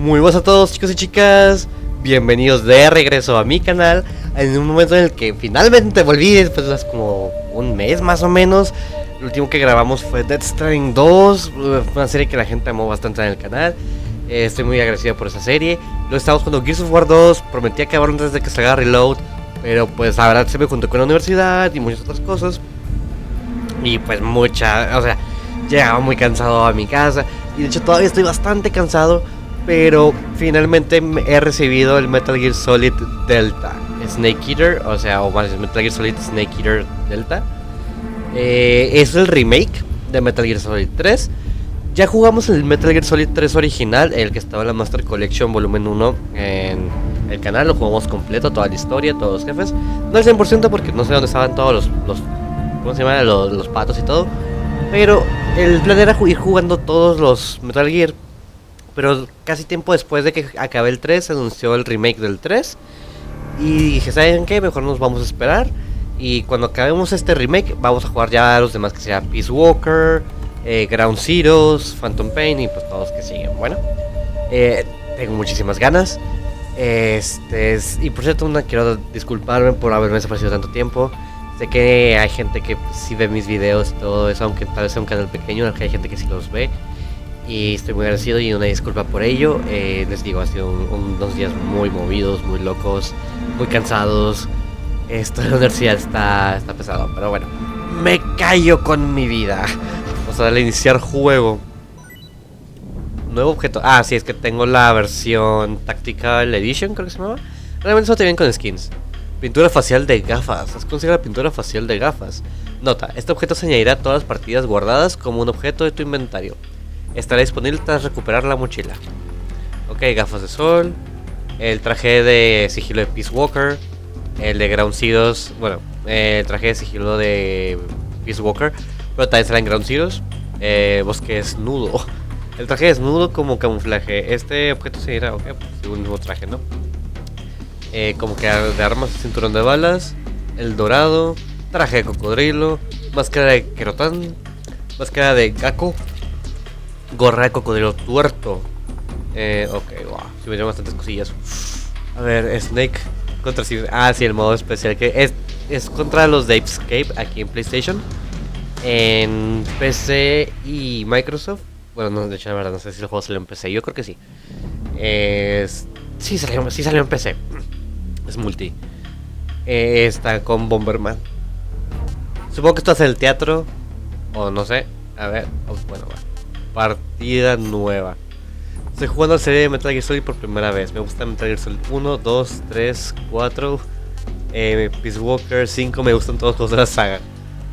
Muy buenas a todos, chicos y chicas. Bienvenidos de regreso a mi canal. En un momento en el que finalmente volví después de como un mes más o menos. El último que grabamos fue Death Stranding 2, una serie que la gente amó bastante en el canal. Estoy muy agradecido por esa serie. Luego estamos jugando Gears of War 2. Prometí acabar antes de que salga Reload, pero pues la verdad se me juntó con la universidad y muchas otras cosas. Y pues llegaba muy cansado a mi casa. Y de hecho todavía estoy bastante cansado. Pero finalmente he recibido el Metal Gear Solid Delta Snake Eater, o más Metal Gear Solid Snake Eater Delta. Es el remake de Metal Gear Solid 3. Ya jugamos el Metal Gear Solid 3 original, el que estaba en la Master Collection volumen 1 en el canal. Lo jugamos completo, toda la historia, todos los jefes. No al 100% porque no sé dónde estaban todos ¿cómo se llaman? Los patos y todo. Pero el plan era ir jugando todos los Metal Gear. Pero casi tiempo después de que acabé el 3, se anunció el remake del 3. Y dije, ¿saben qué? Mejor nos vamos a esperar. Y cuando acabemos este remake, vamos a jugar ya a los demás, que sea Peace Walker, Ground Zeroes, Phantom Pain y pues todos que siguen. Bueno, tengo muchísimas ganas. Y por cierto, quiero disculparme por haberme desaparecido tanto tiempo. Sé que hay gente que sí ve mis videos y todo eso, aunque tal vez sea un canal pequeño, aunque hay gente que sí los ve. Y estoy muy agradecido y una disculpa por ello. Les digo, ha sido unos días muy movidos, muy locos, muy cansados. Esto de la universidad está pesado, pero bueno, me callo con mi vida. Vamos a darle a iniciar juego. Nuevo objeto. Ah, sí, es que tengo la versión Tactical Edition, creo que se llama. Realmente eso te viene con skins. Pintura facial de gafas. ¿Has conseguido la pintura facial de gafas? Nota, este objeto se añadirá a todas las partidas guardadas como un objeto de tu inventario. Estará disponible tras recuperar la mochila. Ok, gafas de sol. El traje de sigilo de Peace Walker. El de Ground Zeroes. Bueno, el traje de sigilo de Peace Walker, pero también será en Ground Zeroes. Bosque desnudo. El traje desnudo como camuflaje. Este objeto se irá, ok, pues un mismo traje, ¿no? Como que de armas, cinturón de balas. El dorado. Traje de cocodrilo. Máscara de querotán. Máscara de Gakko. Gorra de cocodrilo tuerto. Ok, wow. Se me dieron bastantes cosillas. A ver, Snake contra... Ah, sí, el modo especial que es contra los de Escape aquí en PlayStation. En PC y Microsoft. Bueno, no, de hecho, la verdad, no sé si el juego salió en PC. Yo creo que sí. Sí salió en PC. Es multi. Está con Bomberman. Supongo que esto hace el teatro. O no sé. A ver. Bueno, va. Partida nueva. Estoy jugando la serie de Metal Gear Solid por primera vez. Me gusta Metal Gear Solid 1, 2, 3, 4, Peace Walker, 5. Me gustan todos los de la saga.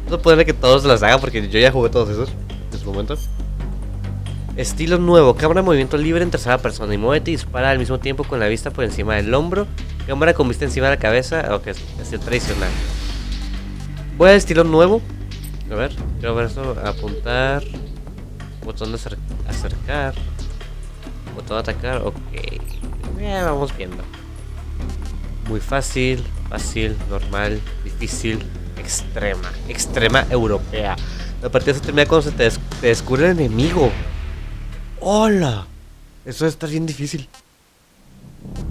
No puedo ponerle que todos de la saga porque yo ya jugué todos esos en su momento. Estilo nuevo. Cámara de movimiento libre en tercera persona. Y muévete y dispara al mismo tiempo con la vista por encima del hombro. Cámara con vista encima de la cabeza. Ok, es estilo tradicional. Voy al estilo nuevo. A ver, quiero ver eso. Apuntar. Botón de acercar. Botón de atacar. Ok. Vamos viendo. Muy fácil. Fácil. Normal. Difícil. Extrema. Extrema europea. La partida se termina cuando se te descubre el enemigo. ¡Hola! Eso está bien difícil.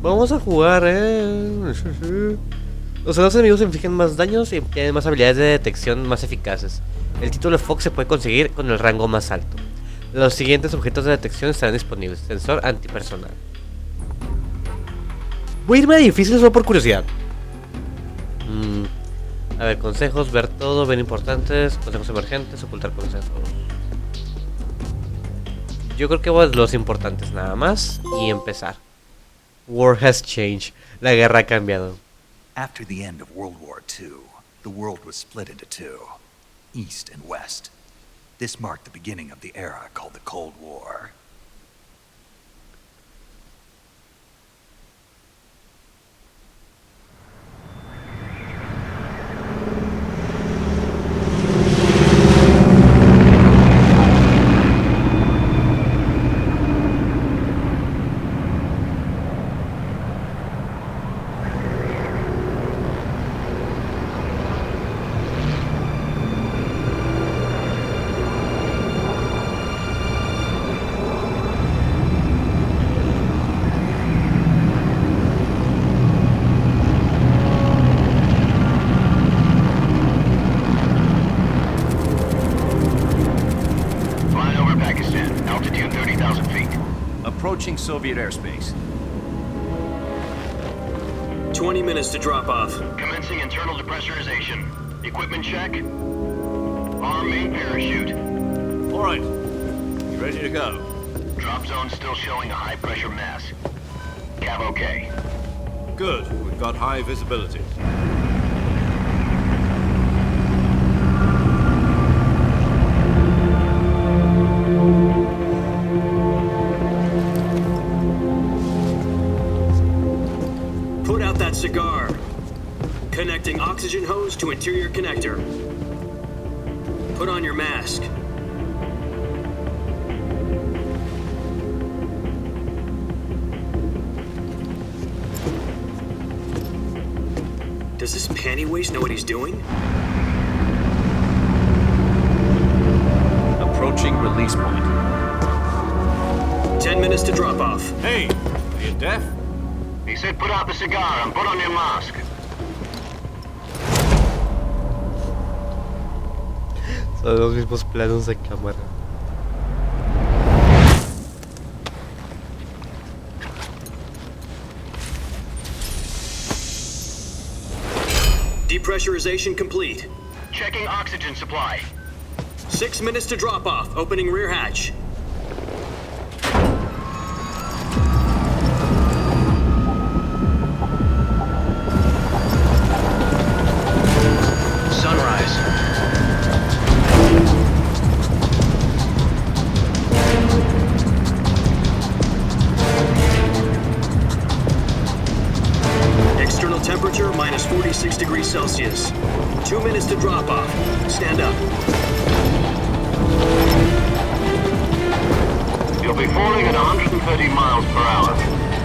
Vamos a jugar, Los enemigos infligen más daños y tienen más habilidades de detección más eficaces. El título de Fox se puede conseguir con el rango más alto. Los siguientes objetos de detección estarán disponibles. Sensor antipersonal. Voy a irme a difícil solo por curiosidad. A ver, consejos, ver todo, ver importantes, consejos emergentes, ocultar consejos. Yo creo que voy a los importantes nada más y empezar. War has changed. La guerra ha cambiado. After the end of World War II, the world was split into two, East and West. This marked the beginning of the era called the Cold War. approaching Soviet airspace. 20 minutes to drop off. Commencing internal depressurization. Equipment check. Arm main parachute. All right. You ready to go? Drop zone still showing a high pressure mass. Cav okay. Good. We've got high visibility. Put out that cigar. Connecting oxygen hose to interior connector. Put on your mask. Does this panty waste know what he's doing? Approaching release point. 10 minutes to drop off. Hey, are you deaf? He said put out the cigar and put on your mask. Son los mismos planos de cámara. Depressurization complete. Checking oxygen supply. 6 minutes to drop off. Opening rear hatch. Sunrise. External temperature minus 46 degrees Celsius. 2 minutes to drop off. Stand up. You'll be falling at 130 miles per hour.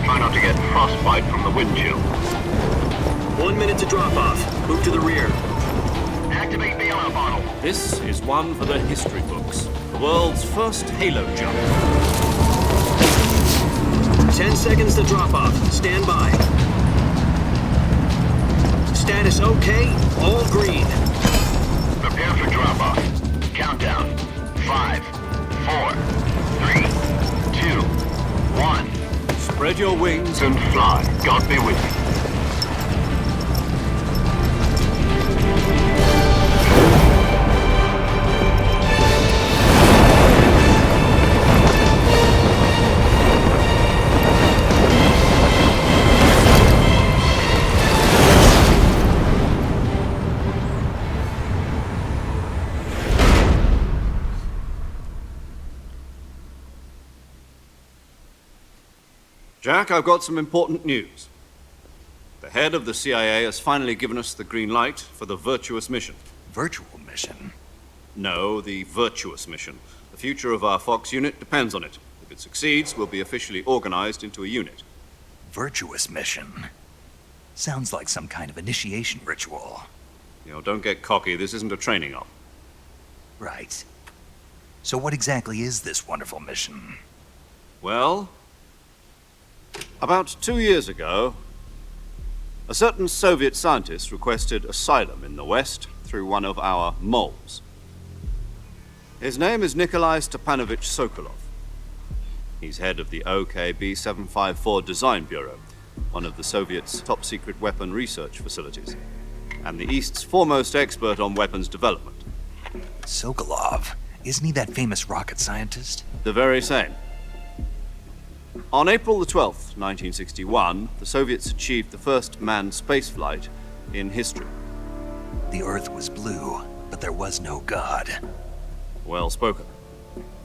Try not to get frostbite from the wind chill. 1 minute to drop off. Move to the rear. Activate bailout bottle. This is one for the history books. The world's first halo jump. 10 seconds to drop off. Stand by. Status okay. All green. Prepare for drop off. Countdown. 5, 4, 3, 2, 1. Spread your wings And fly. God be with you. Jack, I've got some important news. The head of the CIA has finally given us the green light for the virtuous mission. Virtual mission? No, the virtuous mission. The future of our Fox unit depends on it. If it succeeds, we'll be officially organized into a unit. Virtuous mission? Sounds like some kind of initiation ritual. You know, don't get cocky. This isn't a training op. Right. So what exactly is this wonderful mission? Well, about 2 years ago, a certain Soviet scientist requested asylum in the West through one of our moles. His name is Nikolai Stepanovich Sokolov. He's head of the OKB 754 Design Bureau, one of the Soviets' top-secret weapon research facilities, and the East's foremost expert on weapons development. Sokolov? Isn't he that famous rocket scientist? The very same. On April the 12th, 1961, the Soviets achieved the first manned spaceflight in history. The Earth was blue, but there was no God. Well spoken.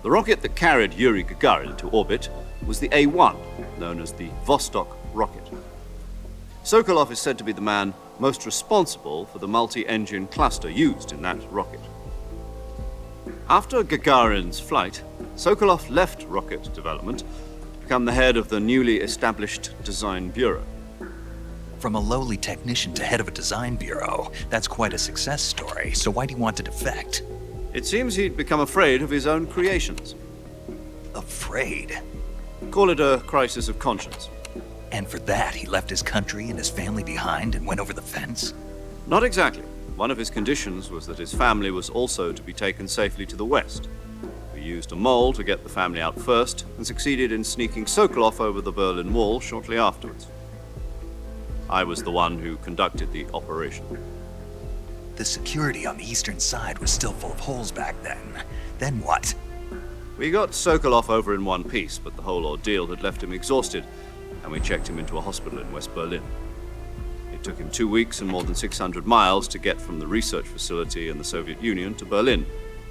The rocket that carried Yuri Gagarin to orbit was the A-1, known as the Vostok rocket. Sokolov is said to be the man most responsible for the multi-engine cluster used in that rocket. After Gagarin's flight, Sokolov left rocket development to become the head of the newly established Design Bureau. From a lowly technician to head of a design bureau, that's quite a success story. So why'd he want to defect? It seems he'd become afraid of his own creations. Afraid? Call it a crisis of conscience. And for that, he left his country and his family behind and went over the fence? Not exactly. One of his conditions was that his family was also to be taken safely to the West. We used a mole to get the family out first and succeeded in sneaking Sokolov over the Berlin Wall shortly afterwards. I was the one who conducted the operation. The security on the eastern side was still full of holes back then. Then what? We got Sokolov over in one piece, but the whole ordeal had left him exhausted, and we checked him into a hospital in West Berlin. It took him 2 weeks and more than 600 miles to get from the research facility in the Soviet Union to Berlin.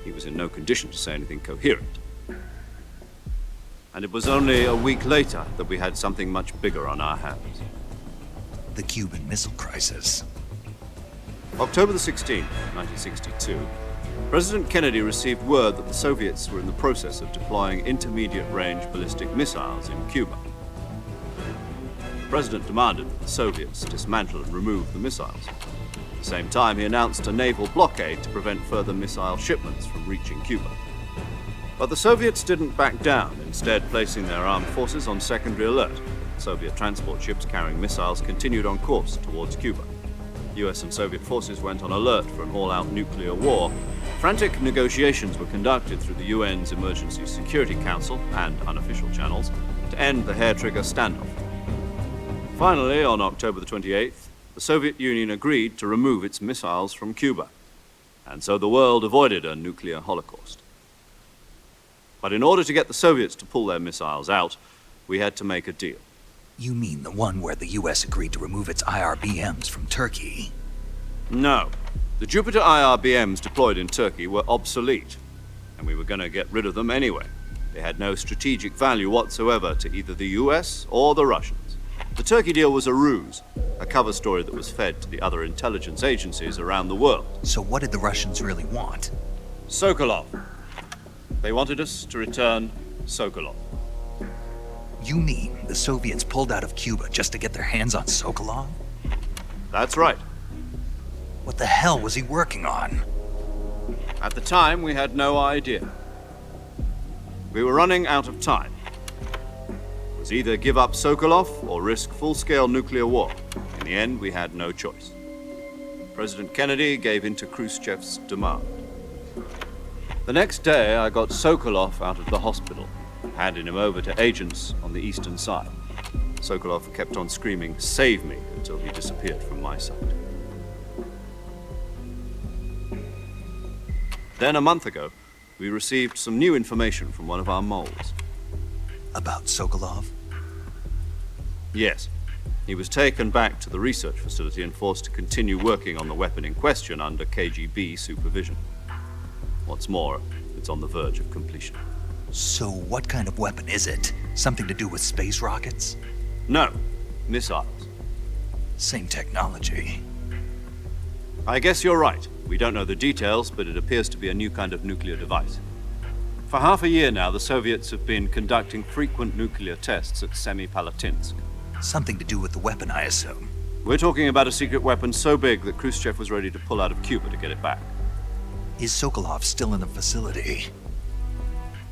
He was in no condition to say anything coherent. And it was only a week later that we had something much bigger on our hands. The Cuban Missile Crisis. October the 16th, 1962, President Kennedy received word that the Soviets were in the process of deploying intermediate-range ballistic missiles in Cuba. The President demanded that the Soviets dismantle and remove the missiles. At the same time, he announced a naval blockade to prevent further missile shipments from reaching Cuba. But the Soviets didn't back down, instead placing their armed forces on secondary alert. Soviet transport ships carrying missiles continued on course towards Cuba. US and Soviet forces went on alert for an all-out nuclear war. Frantic negotiations were conducted through the UN's Emergency Security Council and unofficial channels to end the hair-trigger standoff. Finally, on October the 28th, the Soviet Union agreed to remove its missiles from Cuba, and so the world avoided a nuclear holocaust. But in order to get the Soviets to pull their missiles out, we had to make a deal. You mean the one where the US agreed to remove its IRBMs from Turkey? No. The Jupiter IRBMs deployed in Turkey were obsolete, and we were going to get rid of them anyway. They had no strategic value whatsoever to either the US or the Russians. The Turkey deal was a ruse, a cover story that was fed to the other intelligence agencies around the world. So what did the Russians really want? Sokolov. They wanted us to return Sokolov. You mean the Soviets pulled out of Cuba just to get their hands on Sokolov? That's right. What the hell was he working on? At the time, we had no idea. We were running out of time. It was either give up Sokolov or risk full-scale nuclear war. In the end, we had no choice. President Kennedy gave in to Khrushchev's demand. The next day, I got Sokolov out of the hospital, handing him over to agents on the eastern side. Sokolov kept on screaming, "Save me," until he disappeared from my sight. Then a month ago, we received some new information from one of our moles. About Sokolov? Yes. He was taken back to the research facility and forced to continue working on the weapon in question under KGB supervision. What's more, it's on the verge of completion. So what kind of weapon is it? Something to do with space rockets? No, missiles. Same technology. I guess you're right. We don't know the details, but it appears to be a new kind of nuclear device. For half a year now, the Soviets have been conducting frequent nuclear tests at Semipalatinsk. Something to do with the weapon, I assume. We're talking about a secret weapon so big that Khrushchev was ready to pull out of Cuba to get it back. Is Sokolov still in the facility?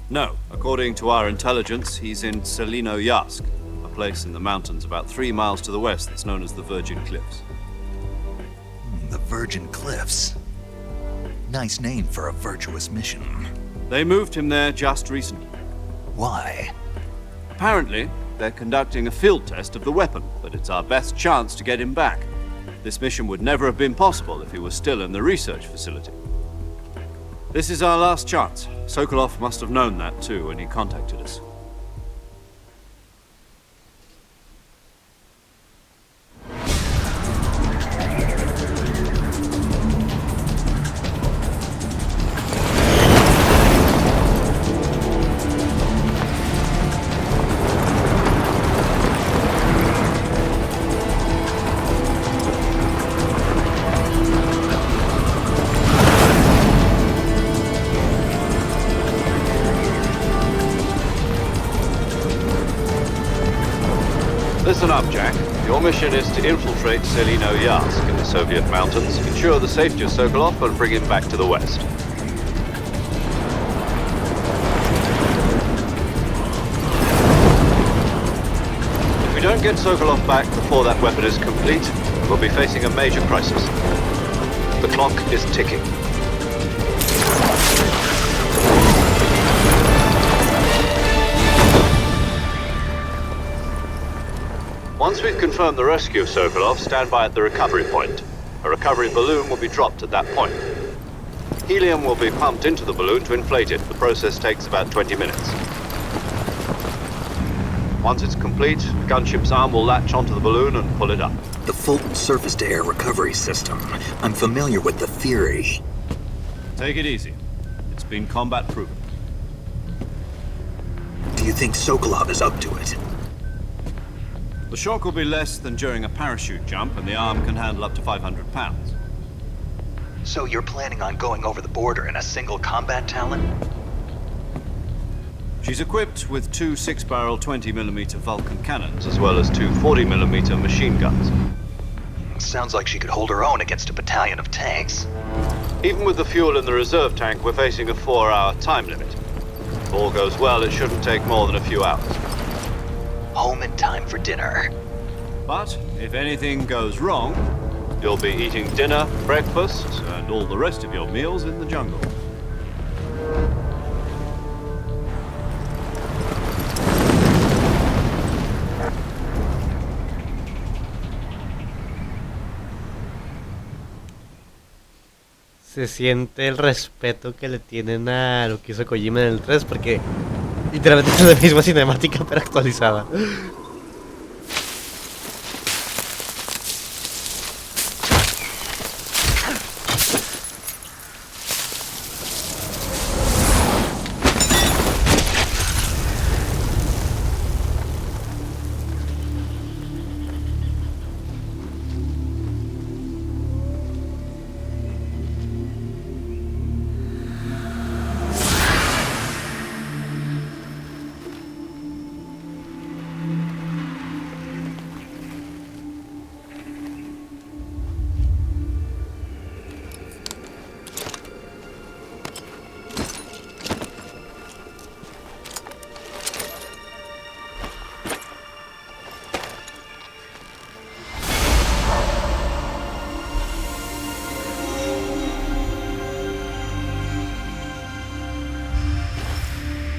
No. According to our intelligence, he's in Selinoyarsk, a place in the mountains about 3 miles to the west that's known as the Virgin Cliffs. The Virgin Cliffs. Nice name for a virtuous mission. They moved him there just recently. Why? Apparently, they're conducting a field test of the weapon, but it's our best chance to get him back. This mission would never have been possible if he was still in the research facility. This is our last chance. Sokolov must have known that too when he contacted us. Listen up, Jack. Your mission is to infiltrate Selinoyarsk in the Soviet mountains, ensure the safety of Sokolov, and bring him back to the west. If we don't get Sokolov back before that weapon is complete, we'll be facing a major crisis. The clock is ticking. Once we've confirmed the rescue of Sokolov, stand by at the recovery point. A recovery balloon will be dropped at that point. Helium will be pumped into the balloon to inflate it. The process takes about 20 minutes. Once it's complete, the gunship's arm will latch onto the balloon and pull it up. The Fulton surface-to-air recovery system. I'm familiar with the theory. Take it easy. It's been combat-proven. Do you think Sokolov is up to it? The shock will be less than during a parachute jump, and the arm can handle up to 500 pounds. So you're planning on going over the border in a single combat Talon? She's equipped with two 6-barrel 20mm Vulcan cannons, as well as two 40mm machine guns. Sounds like she could hold her own against a battalion of tanks. Even with the fuel in the reserve tank, we're facing a 4-hour time limit. If all goes well, it shouldn't take more than a few hours. Home in time for dinner. But if anything goes wrong, you'll be eating dinner, breakfast, and all the rest of your meals in the jungle. Se siente el respeto que le tienen a lo que hizo Kojima en el 3, porque literalmente es la misma cinemática pero actualizada.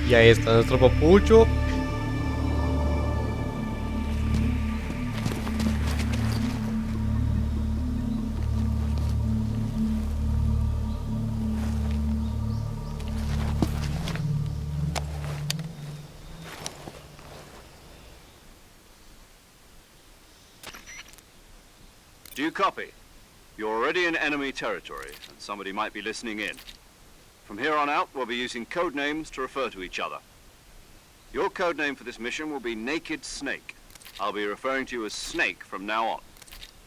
Y ahí está nuestro papucho. Do you copy? You're already in enemy territory, and somebody might be listening in. From here on out, we'll be using code names to refer to each other. Your code name for this mission will be Naked Snake. I'll be referring to you as Snake from now on.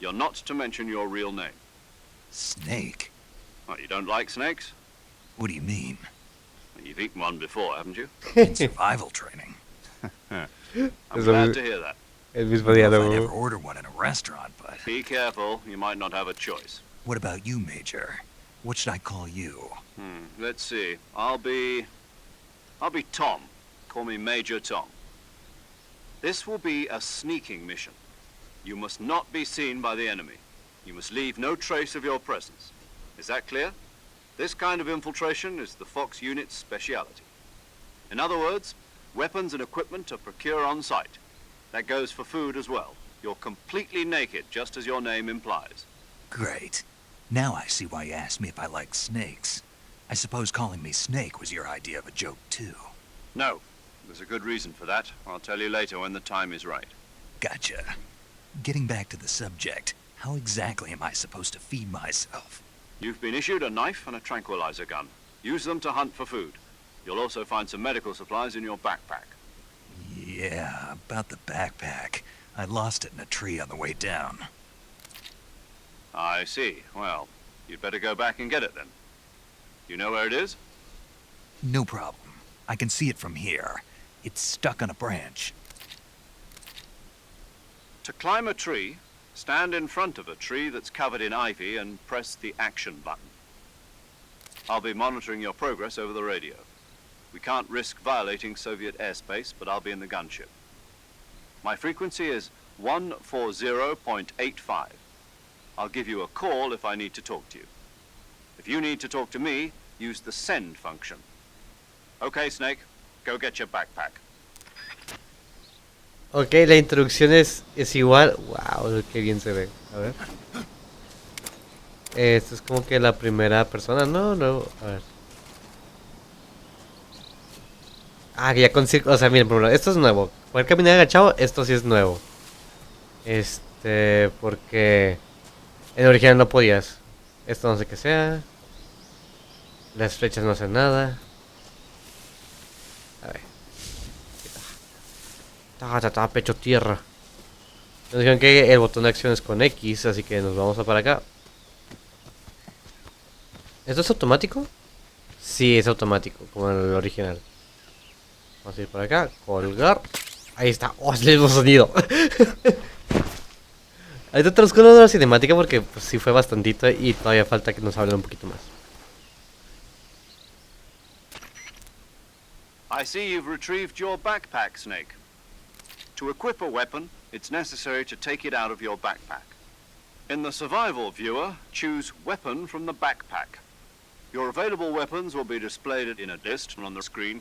You're not to mention your real name. Snake? What, you don't like snakes? What do you mean? Well, you've eaten one before, haven't you? In survival training. I'm glad to hear that. El mismo I'd diálogo. never order one in a restaurant, but... Be careful, you might not have a choice. What about you, Major? What should I call you? Let's see. I'll be Tom. Call me Major Tom. This will be a sneaking mission. You must not be seen by the enemy. You must leave no trace of your presence. Is that clear? This kind of infiltration is the Fox unit's speciality. In other words, weapons and equipment are procured on site. That goes for food as well. You're completely naked, just as your name implies. Great. Now I see why you asked me if I like snakes. I suppose calling me Snake was your idea of a joke, too. No, there's a good reason for that. I'll tell you later when the time is right. Gotcha. Getting back to the subject, how exactly am I supposed to feed myself? You've been issued a knife and a tranquilizer gun. Use them to hunt for food. You'll also find some medical supplies in your backpack. Yeah, about the backpack. I lost it in a tree on the way down. I see. Well, you'd better go back and get it then. You know where it is? No problem. I can see it from here. It's stuck on a branch. To climb a tree, stand in front of a tree that's covered in ivy and press the action button. I'll be monitoring your progress over the radio. We can't risk violating Soviet airspace, but I'll be in the gunship. My frequency is 140.85. I'll give you a call if I need to talk to you. If you need to talk to me, use the send function. Okay, Snake, go get your backpack. Ok, la introducción es igual. Wow, qué bien se ve. A ver. Esto es como que la primera persona, ¿no? Luego, a ver. Ah, que ya consigo. O sea, miren, por ejemplo, esto es nuevo. Poder caminar agachado, esto sí es nuevo. Porque en el original no podías. Esto no sé qué sea. Las flechas no hacen nada. A ver. Pecho tierra. Nos dijeron que el botón de acción es con X, así que nos vamos a para acá. ¿Esto es automático? Sí, es automático, como en el original. Vamos a ir por acá, colgar. Ahí está. ¡Oh, es el mismo sonido! Ahorita transcurro de la cinemática porque pues, sí fue bastantito y todavía falta que nos hablen un poquito más. I see you've retrieved your backpack, Snake. To equip a weapon, it's necessary to take it out of your backpack. In the survival viewer, choose Weapon from the backpack. Your available weapons will be displayed in a list on the screen.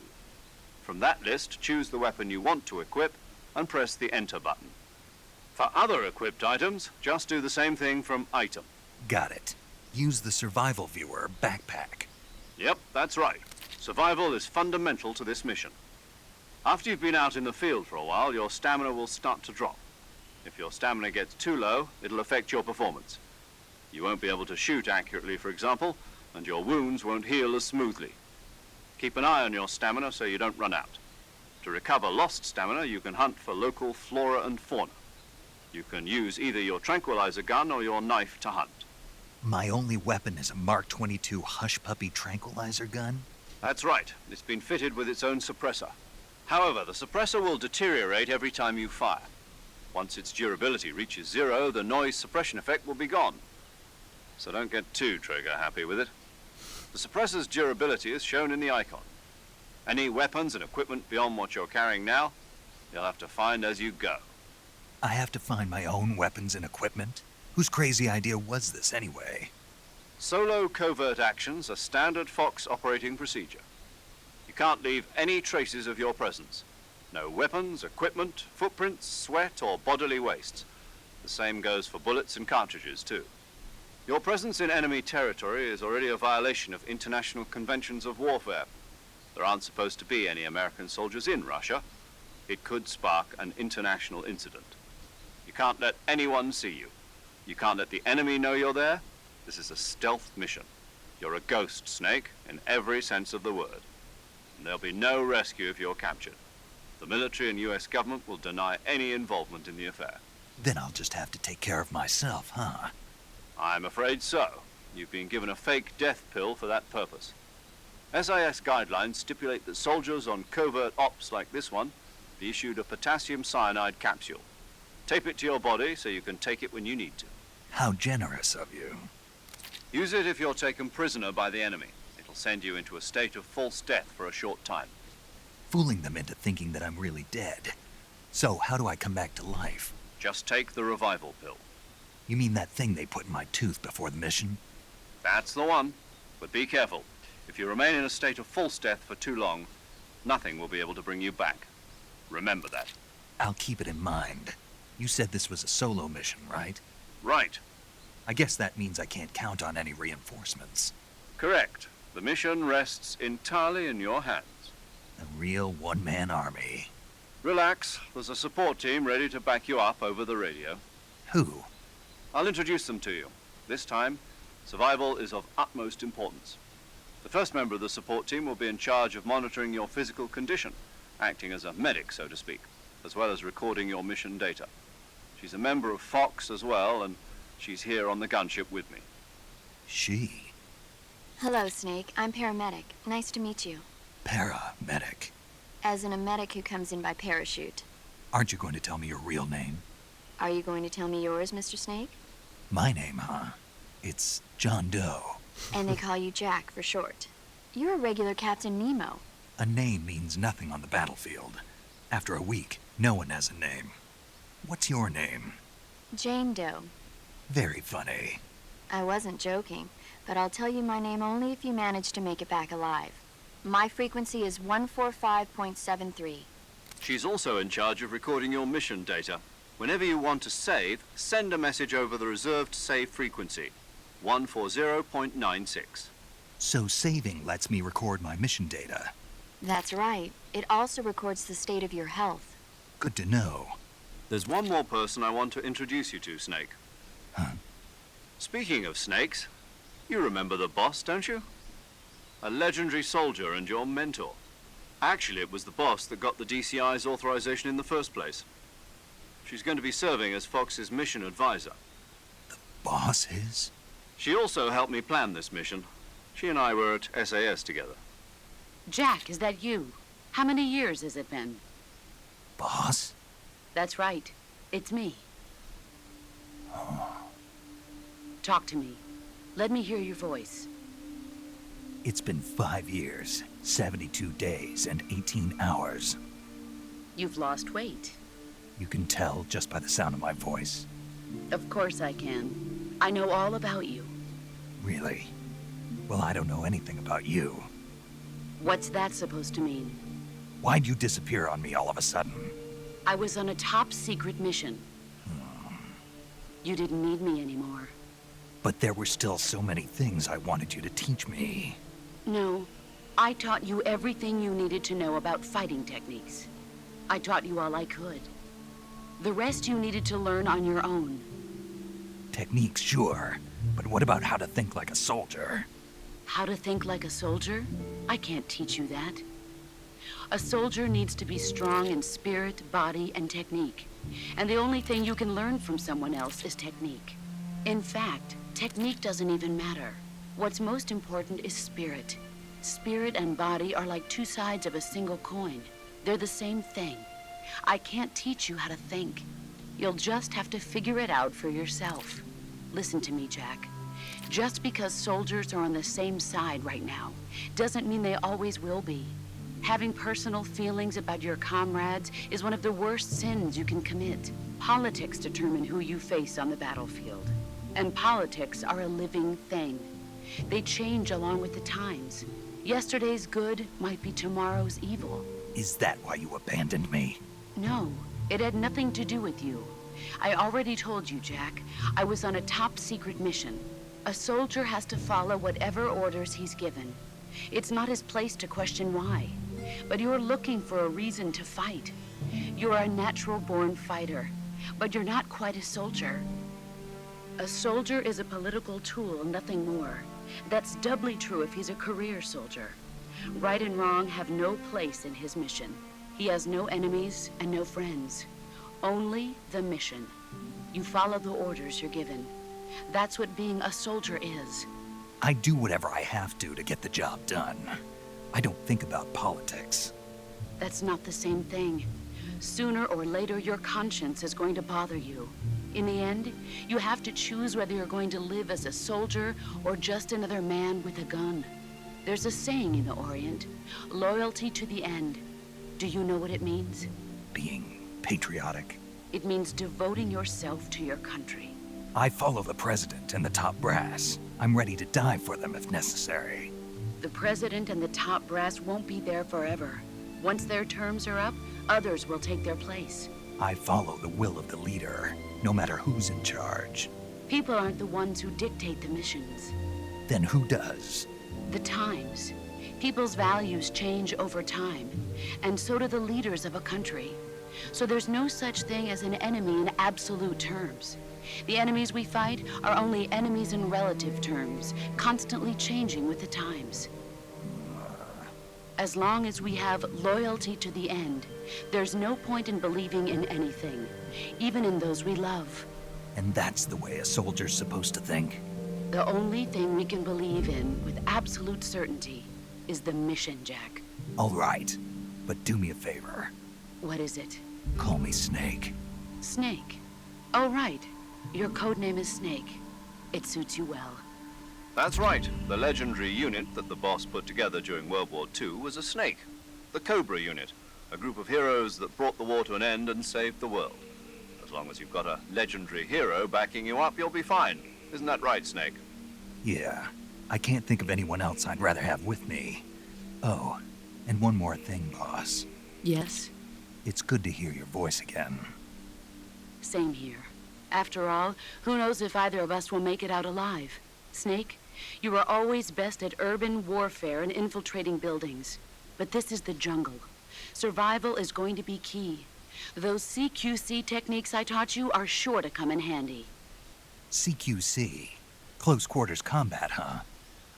From that list, choose the weapon you want to equip and press the Enter button. For other equipped items, just do the same thing from Item. Got it. Use the survival viewer backpack. Yep, that's right. Survival is fundamental to this mission. After you've been out in the field for a while, your stamina will start to drop. If your stamina gets too low, it'll affect your performance. You won't be able to shoot accurately, for example, and your wounds won't heal as smoothly. Keep an eye on your stamina so you don't run out. To recover lost stamina, you can hunt for local flora and fauna. You can use either your tranquilizer gun or your knife to hunt. My only weapon is a Mark 22 Hush Puppy tranquilizer gun? That's right. It's been fitted with its own suppressor. However, the suppressor will deteriorate every time you fire. Once its durability reaches 0, the noise suppression effect will be gone. So don't get too trigger happy with it. The suppressor's durability is shown in the icon. Any weapons and equipment beyond what you're carrying now, you'll have to find as you go. I have to find my own weapons and equipment? Whose crazy idea was this anyway? Solo covert actions are standard Fox operating procedure. You can't leave any traces of your presence. No weapons, equipment, footprints, sweat, or bodily wastes. The same goes for bullets and cartridges, too. Your presence in enemy territory is already a violation of international conventions of warfare. There aren't supposed to be any American soldiers in Russia. It could spark an international incident. You can't let anyone see you. You can't let the enemy know you're there. This is a stealth mission. You're a ghost, Snake, in every sense of the word. And there'll be no rescue if you're captured. The military and US government will deny any involvement in the affair. Then I'll just have to take care of myself, huh? I'm afraid so. You've been given a fake death pill for that purpose. SIS guidelines stipulate that soldiers on covert ops like this one be issued a potassium cyanide capsule. Tape it to your body so you can take it when you need to. How generous of you. Use it if you're taken prisoner by the enemy. It'll send you into a state of false death for a short time. Fooling them into thinking that I'm really dead. So, how do I come back to life? Just take the revival pill. You mean that thing they put in my tooth before the mission? That's the one. But be careful. If you remain in a state of false death for too long, nothing will be able to bring you back. Remember that. I'll keep it in mind. You said this was a solo mission, right? Right. I guess that means I can't count on any reinforcements. Correct. The mission rests entirely in your hands. A real one-man army. Relax. There's a support team ready to back you up over the radio. Who? I'll introduce them to you. This time, survival is of utmost importance. The first member of the support team will be in charge of monitoring your physical condition, acting as a medic, so to speak, as well as recording your mission data. She's a member of Fox as well, and she's here on the gunship with me. She? Hello, Snake. I'm paramedic. Nice to meet you. Paramedic. As in a medic who comes in by parachute. Aren't you going to tell me your real name? Are you going to tell me yours, Mr. Snake? My name, huh? It's John Doe. And they call you Jack for short. You're a regular Captain Nemo. A name means nothing on the battlefield. After a week, no one has a name. What's your name? Jane Doe. Very funny. I wasn't joking, but I'll tell you my name only if you manage to make it back alive. My frequency is 145.73. She's also in charge of recording your mission data. Whenever you want to save, send a message over the reserved save frequency, 140.96. So saving lets me record my mission data. That's right. It also records the state of your health. Good to know. There's one more person I want to introduce you to, Snake. Huh? Speaking of snakes, you remember the boss, don't you? A legendary soldier and your mentor. Actually, it was the boss that got the DCI's authorization in the first place. She's going to be serving as Fox's mission advisor. Boss is? She also helped me plan this mission. She and I were at SAS together. Jack, is that you? How many years has it been? Boss? That's right. It's me. Talk to me. Let me hear your voice. It's been 5 years, 72 days, and 18 hours. You've lost weight. You can tell just by the sound of my voice. Of course I can. I know all about you. Really? Well, I don't know anything about you. What's that supposed to mean? Why'd you disappear on me all of a sudden? I was on a top-secret mission. You didn't need me anymore. But there were still so many things I wanted you to teach me. No, I taught you everything you needed to know about fighting techniques. I taught you all I could. The rest you needed to learn on your own. Techniques, sure. But what about how to think like a soldier? How to think like a soldier? I can't teach you that. A soldier needs to be strong in spirit, body, and technique. And the only thing you can learn from someone else is technique. In fact, technique doesn't even matter. What's most important is spirit. Spirit and body are like two sides of a single coin. They're the same thing. I can't teach you how to think. You'll just have to figure it out for yourself. Listen to me, Jack. Just because soldiers are on the same side right now doesn't mean they always will be. Having personal feelings about your comrades is one of the worst sins you can commit. Politics determine who you face on the battlefield. And politics are a living thing. They change along with the times. Yesterday's good might be tomorrow's evil. Is that why you abandoned me? No, it had nothing to do with you. I already told you, Jack. I was on a top-secret mission. A soldier has to follow whatever orders he's given. It's not his place to question why. But you're looking for a reason to fight. You're a natural-born fighter, but you're not quite a soldier. A soldier is a political tool, nothing more. That's doubly true if he's a career soldier. Right and wrong have no place in his mission. He has no enemies and no friends. Only the mission. You follow the orders you're given. That's what being a soldier is. I do whatever I have to get the job done. I don't think about politics. That's not the same thing. Sooner or later, your conscience is going to bother you. In the end, you have to choose whether you're going to live as a soldier or just another man with a gun. There's a saying in the Orient, loyalty to the end. Do you know what it means? Being patriotic. It means devoting yourself to your country. I follow the president and the top brass. I'm ready to die for them if necessary. The president and the top brass won't be there forever. Once their terms are up, others will take their place. I follow the will of the leader, no matter who's in charge. People aren't the ones who dictate the missions. Then who does? The times. People's values change over time, and so do the leaders of a country. So there's no such thing as an enemy in absolute terms. The enemies we fight are only enemies in relative terms, constantly changing with the times. As long as we have loyalty to the end, there's no point in believing in anything, even in those we love. And that's the way a soldier's supposed to think? The only thing we can believe in with absolute certainty is the mission, Jack. All right, but do me a favor. What is it? Call me Snake. Snake? Oh, right. Your code name is Snake. It suits you well. That's right. The legendary unit that the boss put together during World War II was a snake. The Cobra unit, a group of heroes that brought the war to an end and saved the world. As long as you've got a legendary hero backing you up, you'll be fine. Isn't that right, Snake? Yeah. I can't think of anyone else I'd rather have with me. Oh, and one more thing, boss. Yes? It's good to hear your voice again. Same here. After all, who knows if either of us will make it out alive? Snake, you are always best at urban warfare and infiltrating buildings. But this is the jungle. Survival is going to be key. Those CQC techniques I taught you are sure to come in handy. CQC? Close quarters combat, huh?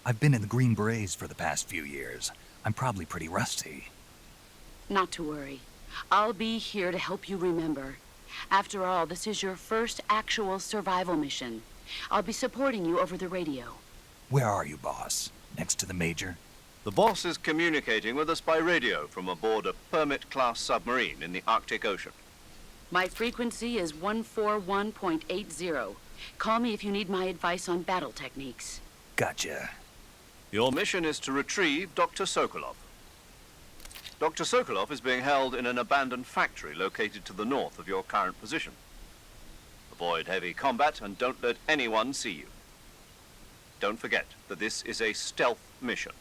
I've been in the Green Berets for the past few years. I'm probably pretty rusty. Not to worry. I'll be here to help you remember. After all, this is your first actual survival mission. I'll be supporting you over the radio. Where are you, boss? Next to the Major? The boss is communicating with us by radio from aboard a Permit-class submarine in the Arctic Ocean. My frequency is 141.80. Call me if you need my advice on battle techniques. Gotcha. Your mission is to retrieve Dr. Sokolov. Dr. Sokolov is being held in an abandoned factory located to the north of your current position. Avoid heavy combat and don't let anyone see you. Don't forget that this is a stealth mission.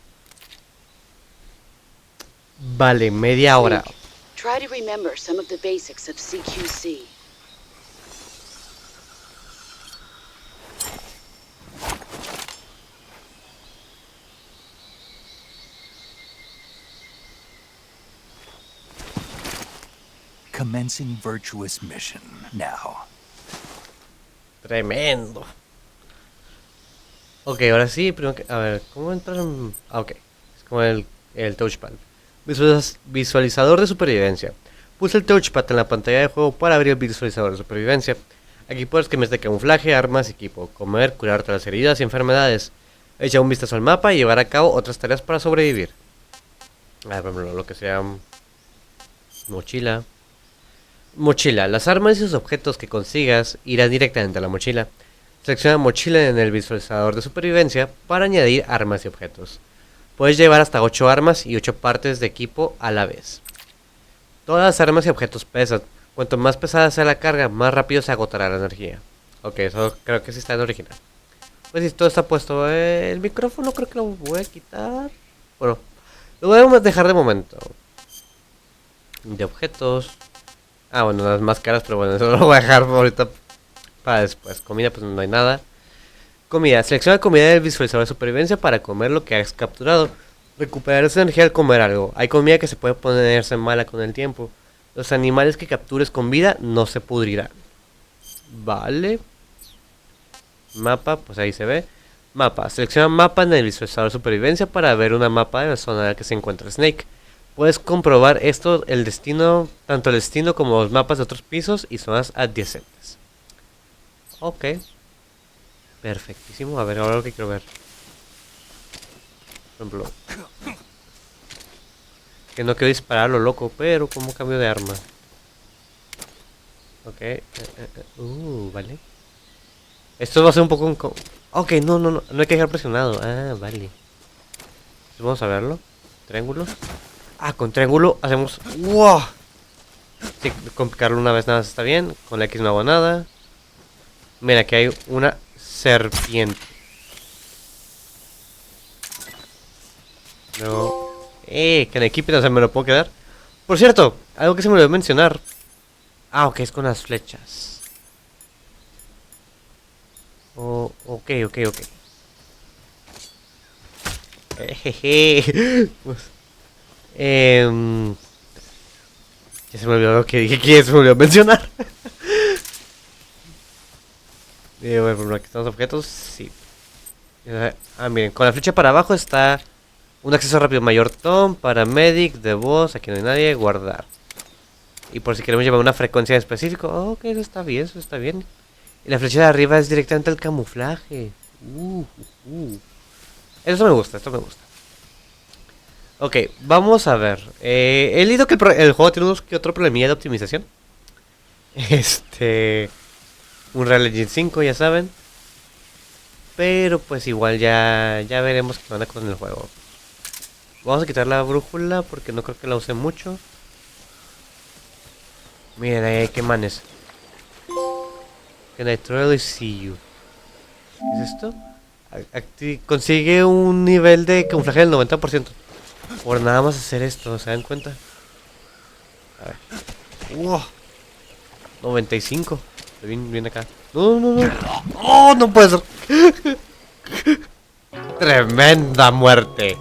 Vale, media hora. Try to remember some of the basics of CQC. Commencing virtuous mission now. Tremendo. Ok, ahora sí, primero que... A ver, ¿cómo entrar en...? Ah, ok. Es como el touchpad. Visualizador de supervivencia. Pulsa el touchpad en la pantalla de juego para abrir el visualizador de supervivencia. Aquí puedes cambiar de camuflaje, armas, equipo, comer, curarte las heridas y enfermedades. Echa un vistazo al mapa y llevar a cabo otras tareas para sobrevivir. Por ejemplo, lo que sea... Mochila. Mochila. Las armas y sus objetos que consigas irán directamente a la mochila. Selecciona mochila en el visualizador de supervivencia para añadir armas y objetos. Puedes llevar hasta 8 armas y 8 partes de equipo a la vez. Todas las armas y objetos pesan. Cuanto más pesada sea la carga, más rápido se agotará la energía. Ok, eso creo que sí está en original. Pues si todo está puesto, el micrófono creo que lo voy a quitar. Bueno, lo voy a dejar de momento. De objetos. Ah, bueno, las máscaras, pero bueno, eso lo voy a dejar ahorita para después. Comida, pues no hay nada. Comida. Selecciona comida del visualizador de supervivencia para comer lo que has capturado. Recuperar esa energía al comer algo. Hay comida que se puede ponerse mala con el tiempo. Los animales que captures con vida no se pudrirán. Vale. Mapa, pues ahí se ve. Mapa. Selecciona mapa en el visualizador de supervivencia para ver una mapa de la zona en la que se encuentra Snake. Puedes comprobar esto, el destino, tanto el destino como los mapas de otros pisos y zonas adyacentes. Ok. Perfectísimo. A ver, ahora lo que quiero ver. Por ejemplo. Que no quiero disparar a lo loco, pero como cambio de arma. Ok. Vale. Esto va a ser un poco... Ok, no hay que dejar presionado. Ah, vale. Entonces vamos a verlo. Triángulo. Ah, con triángulo hacemos... ¡Wow! Sí, con picarlo una vez nada más está bien. Con la X no hago nada. Mira, aquí hay una serpiente. Luego... que en equipo no se me lo puedo quedar. Por cierto, algo que se me olvidó mencionar. Ah, ok, es con las flechas. Oh, ok. Pues, ya se me olvidó lo que dije, que se me olvidó mencionar. Bueno, aquí están los objetos, sí. Ah, miren, con la flecha para abajo está un acceso rápido mayor Tom, paramedic, de voz, aquí no hay nadie, guardar. Y por si queremos llevar una frecuencia específica, ok, eso está bien. Y la flecha de arriba es directamente el camuflaje. Esto me gusta. Ok, vamos a ver. He leído que el juego tiene unos que otro problemilla de optimización. Un Real Engine 5, ya saben. Pero pues igual ya veremos qué onda con el juego. Vamos a quitar la brújula porque no creo que la use mucho. Miren, ahí hay que manes. Can I truly see you? ¿Qué es esto? Consigue un nivel de camuflaje del 90%. Por nada más hacer esto, ¿se dan cuenta? A ver. Wow. 95. Estoy bien acá. No. ¡Oh, no puede ser! Tremenda muerte.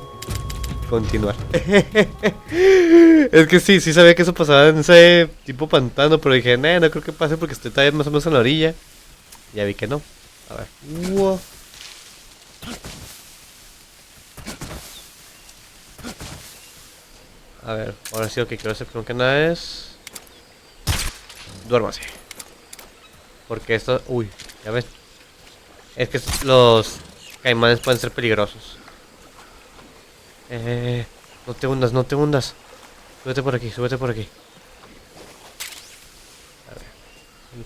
Continuar. Es que sí sabía que eso pasaba en ese tipo pantano, pero dije, no creo que pase porque estoy todavía más o menos en la orilla. Ya vi que no. A ver. Wow. A ver, ahora sí lo que quiero hacer primero que nada es... duérmase. Porque esto... Uy, ya ves. Es que los caimanes pueden ser peligrosos. No te hundas. Súbete por aquí. A ver.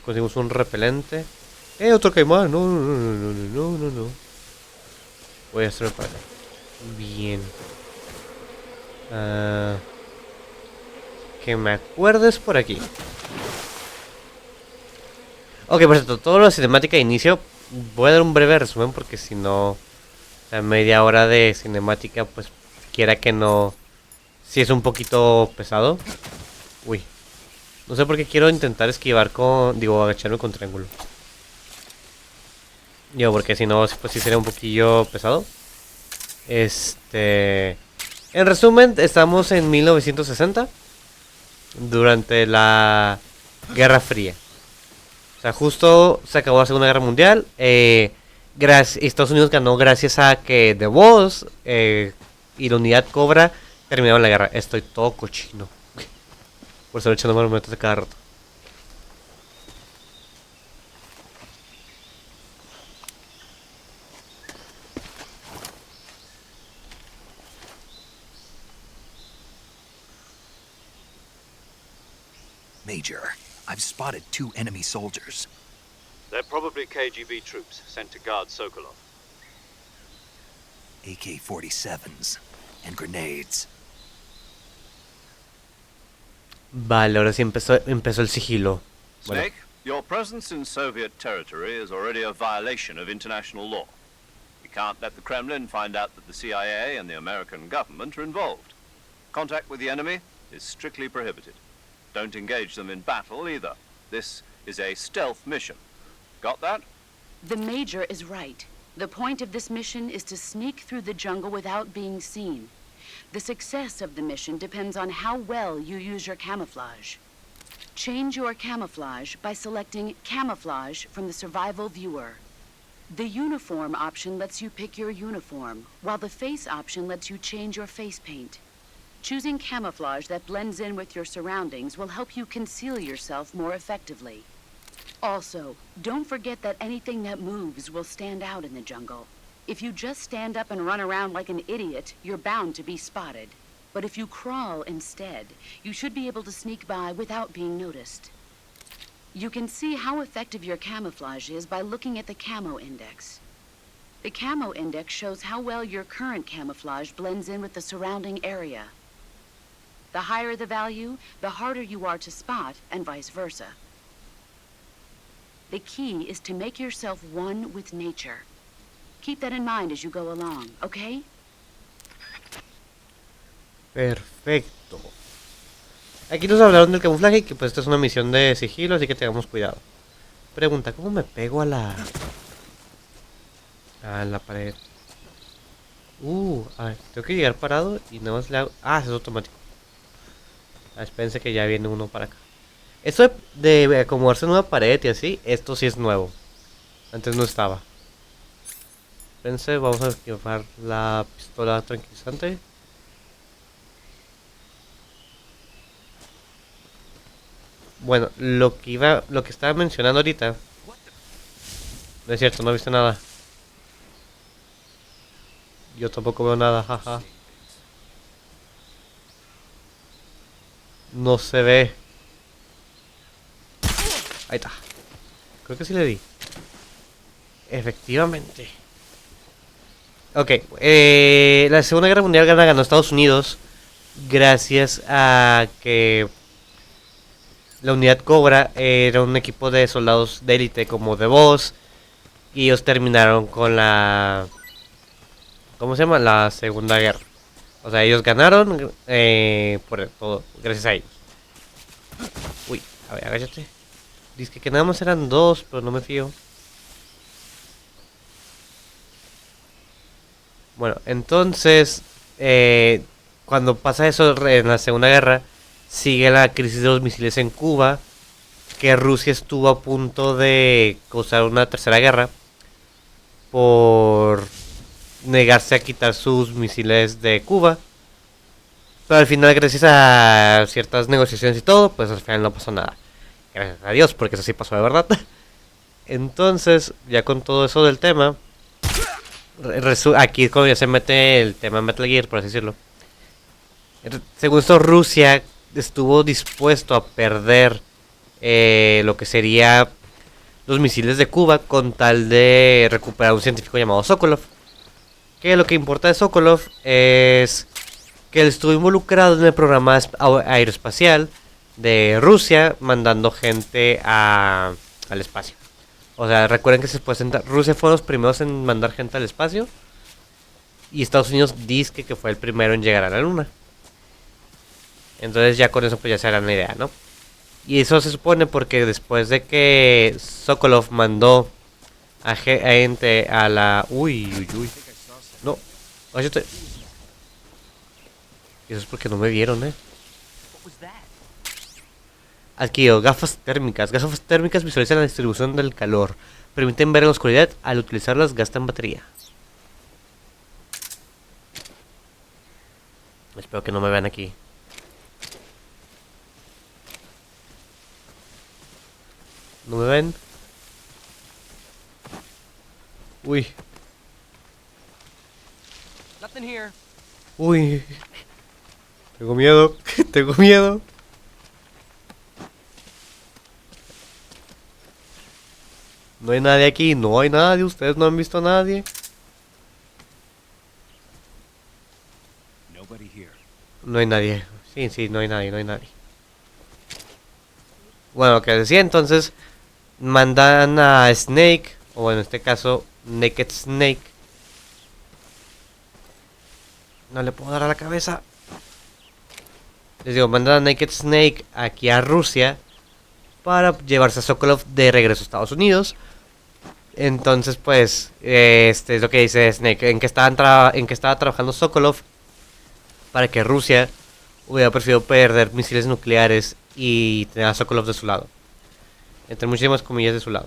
Conseguimos un repelente. Otro caimán. No. Voy a hacerlo para acá. Bien. Que me acuerdes por aquí. Ok, por cierto, todo lo cinemática de inicio. Voy a dar un breve resumen porque si no, la media hora de cinemática, pues quiera que no, si es un poquito pesado. Uy, no sé por qué quiero intentar esquivar agacharme con triángulo. Porque si no, pues sí sería un poquillo pesado. En resumen, estamos en 1960, durante la Guerra Fría. O sea, justo se acabó la Segunda Guerra Mundial. Estados Unidos ganó gracias a que The Boss y la unidad Cobra terminaron la guerra. Estoy todo cochino por estar echando manos de cada rato. Major, I've spotted 2 enemy soldiers. They're probably KGB troops sent to guard Sokolov. AK-47s and grenades. Vale, ahora sí empezó el sigilo. Bueno. Snake, your presence in Soviet territory is already a violation of international law. We can't let the Kremlin find out that the CIA and the American government are involved. Contact with the enemy is strictly prohibited. Don't engage them in battle either. This is a stealth mission. Got that? The Major is right. The point of this mission is to sneak through the jungle without being seen. The success of the mission depends on how well you use your camouflage. Change your camouflage by selecting Camouflage from the Survival Viewer. The Uniform option lets you pick your uniform, while the Face option lets you change your face paint. Choosing camouflage that blends in with your surroundings will help you conceal yourself more effectively. Also, don't forget that anything that moves will stand out in the jungle. If you just stand up and run around like an idiot, you're bound to be spotted. But if you crawl instead, you should be able to sneak by without being noticed. You can see how effective your camouflage is by looking at the camo index. The camo index shows how well your current camouflage blends in with the surrounding area. The higher the value, the harder you are to spot, and vice versa. The key is to make yourself one with nature. Keep that in mind as you go along, okay? Perfecto. Aquí nos hablaron del camuflaje y que pues esta es una misión de sigilo, así que tengamos cuidado. Pregunta, ¿cómo me pego a la pared? A ver, tengo que llegar parado y nada más le hago... es automático. Espérense que ya viene uno para acá. Esto de acomodarse en una pared y así, esto sí es nuevo. Antes no estaba. Espérense, vamos a activar la pistola tranquilizante. Bueno, lo que estaba mencionando ahorita. No es cierto, no he visto nada. Yo tampoco veo nada, jaja. No se ve. Ahí está. Creo que sí le di. Efectivamente. Ok. La Segunda Guerra Mundial ganó Estados Unidos. Gracias a que la unidad Cobra era un equipo de soldados de élite como The Boss. Y ellos terminaron con la... ¿Cómo se llama? La Segunda Guerra. O sea, ellos ganaron por todo, gracias a ellos. Uy, a ver, agáchate. Dice que nada más eran 2, pero no me fío. Bueno, entonces, cuando pasa eso en la Segunda Guerra, sigue la crisis de los misiles en Cuba, que Rusia estuvo a punto de causar una tercera guerra por negarse a quitar sus misiles de Cuba. Pero al final, gracias a ciertas negociaciones y todo, pues al final no pasó nada. Gracias a Dios, porque eso sí pasó de verdad. Entonces, ya con todo eso del tema, aquí es cuando ya se mete el tema Metal Gear, por así decirlo. Según esto, Rusia estuvo dispuesto a perder lo que sería los misiles de Cuba con tal de recuperar a un científico llamado Sokolov. Que lo que importa de Sokolov es que él estuvo involucrado en el programa aeroespacial de Rusia, mandando gente al espacio. O sea, recuerden que Rusia fue los primeros en mandar gente al espacio. Y Estados Unidos dice que fue el primero en llegar a la luna. Entonces ya con eso pues ya se harán la idea, ¿no? Y eso se supone porque después de que Sokolov mandó a gente a la... Uy. No, váyate. Eso es porque no me vieron, Adquirió gafas térmicas. Gafas térmicas visualizan la distribución del calor. Permiten ver en la oscuridad. Al utilizarlas gastan batería. Espero que no me vean aquí. ¿No me ven? Uy. Uy. Tengo miedo. Tengo miedo. No hay nadie aquí, no hay nadie, ustedes no han visto a nadie. No hay nadie, sí, no hay nadie. Bueno, lo que decía entonces, mandan a Snake, o en este caso, Naked Snake. No le puedo dar a la cabeza. Les digo, mandan a Naked Snake aquí a Rusia para llevarse a Sokolov de regreso a Estados Unidos. Entonces, pues, este es lo que dice Snake, en que estaba trabajando Sokolov para que Rusia hubiera preferido perder misiles nucleares y tener a Sokolov de su lado. Entre muchísimas comillas, de su lado.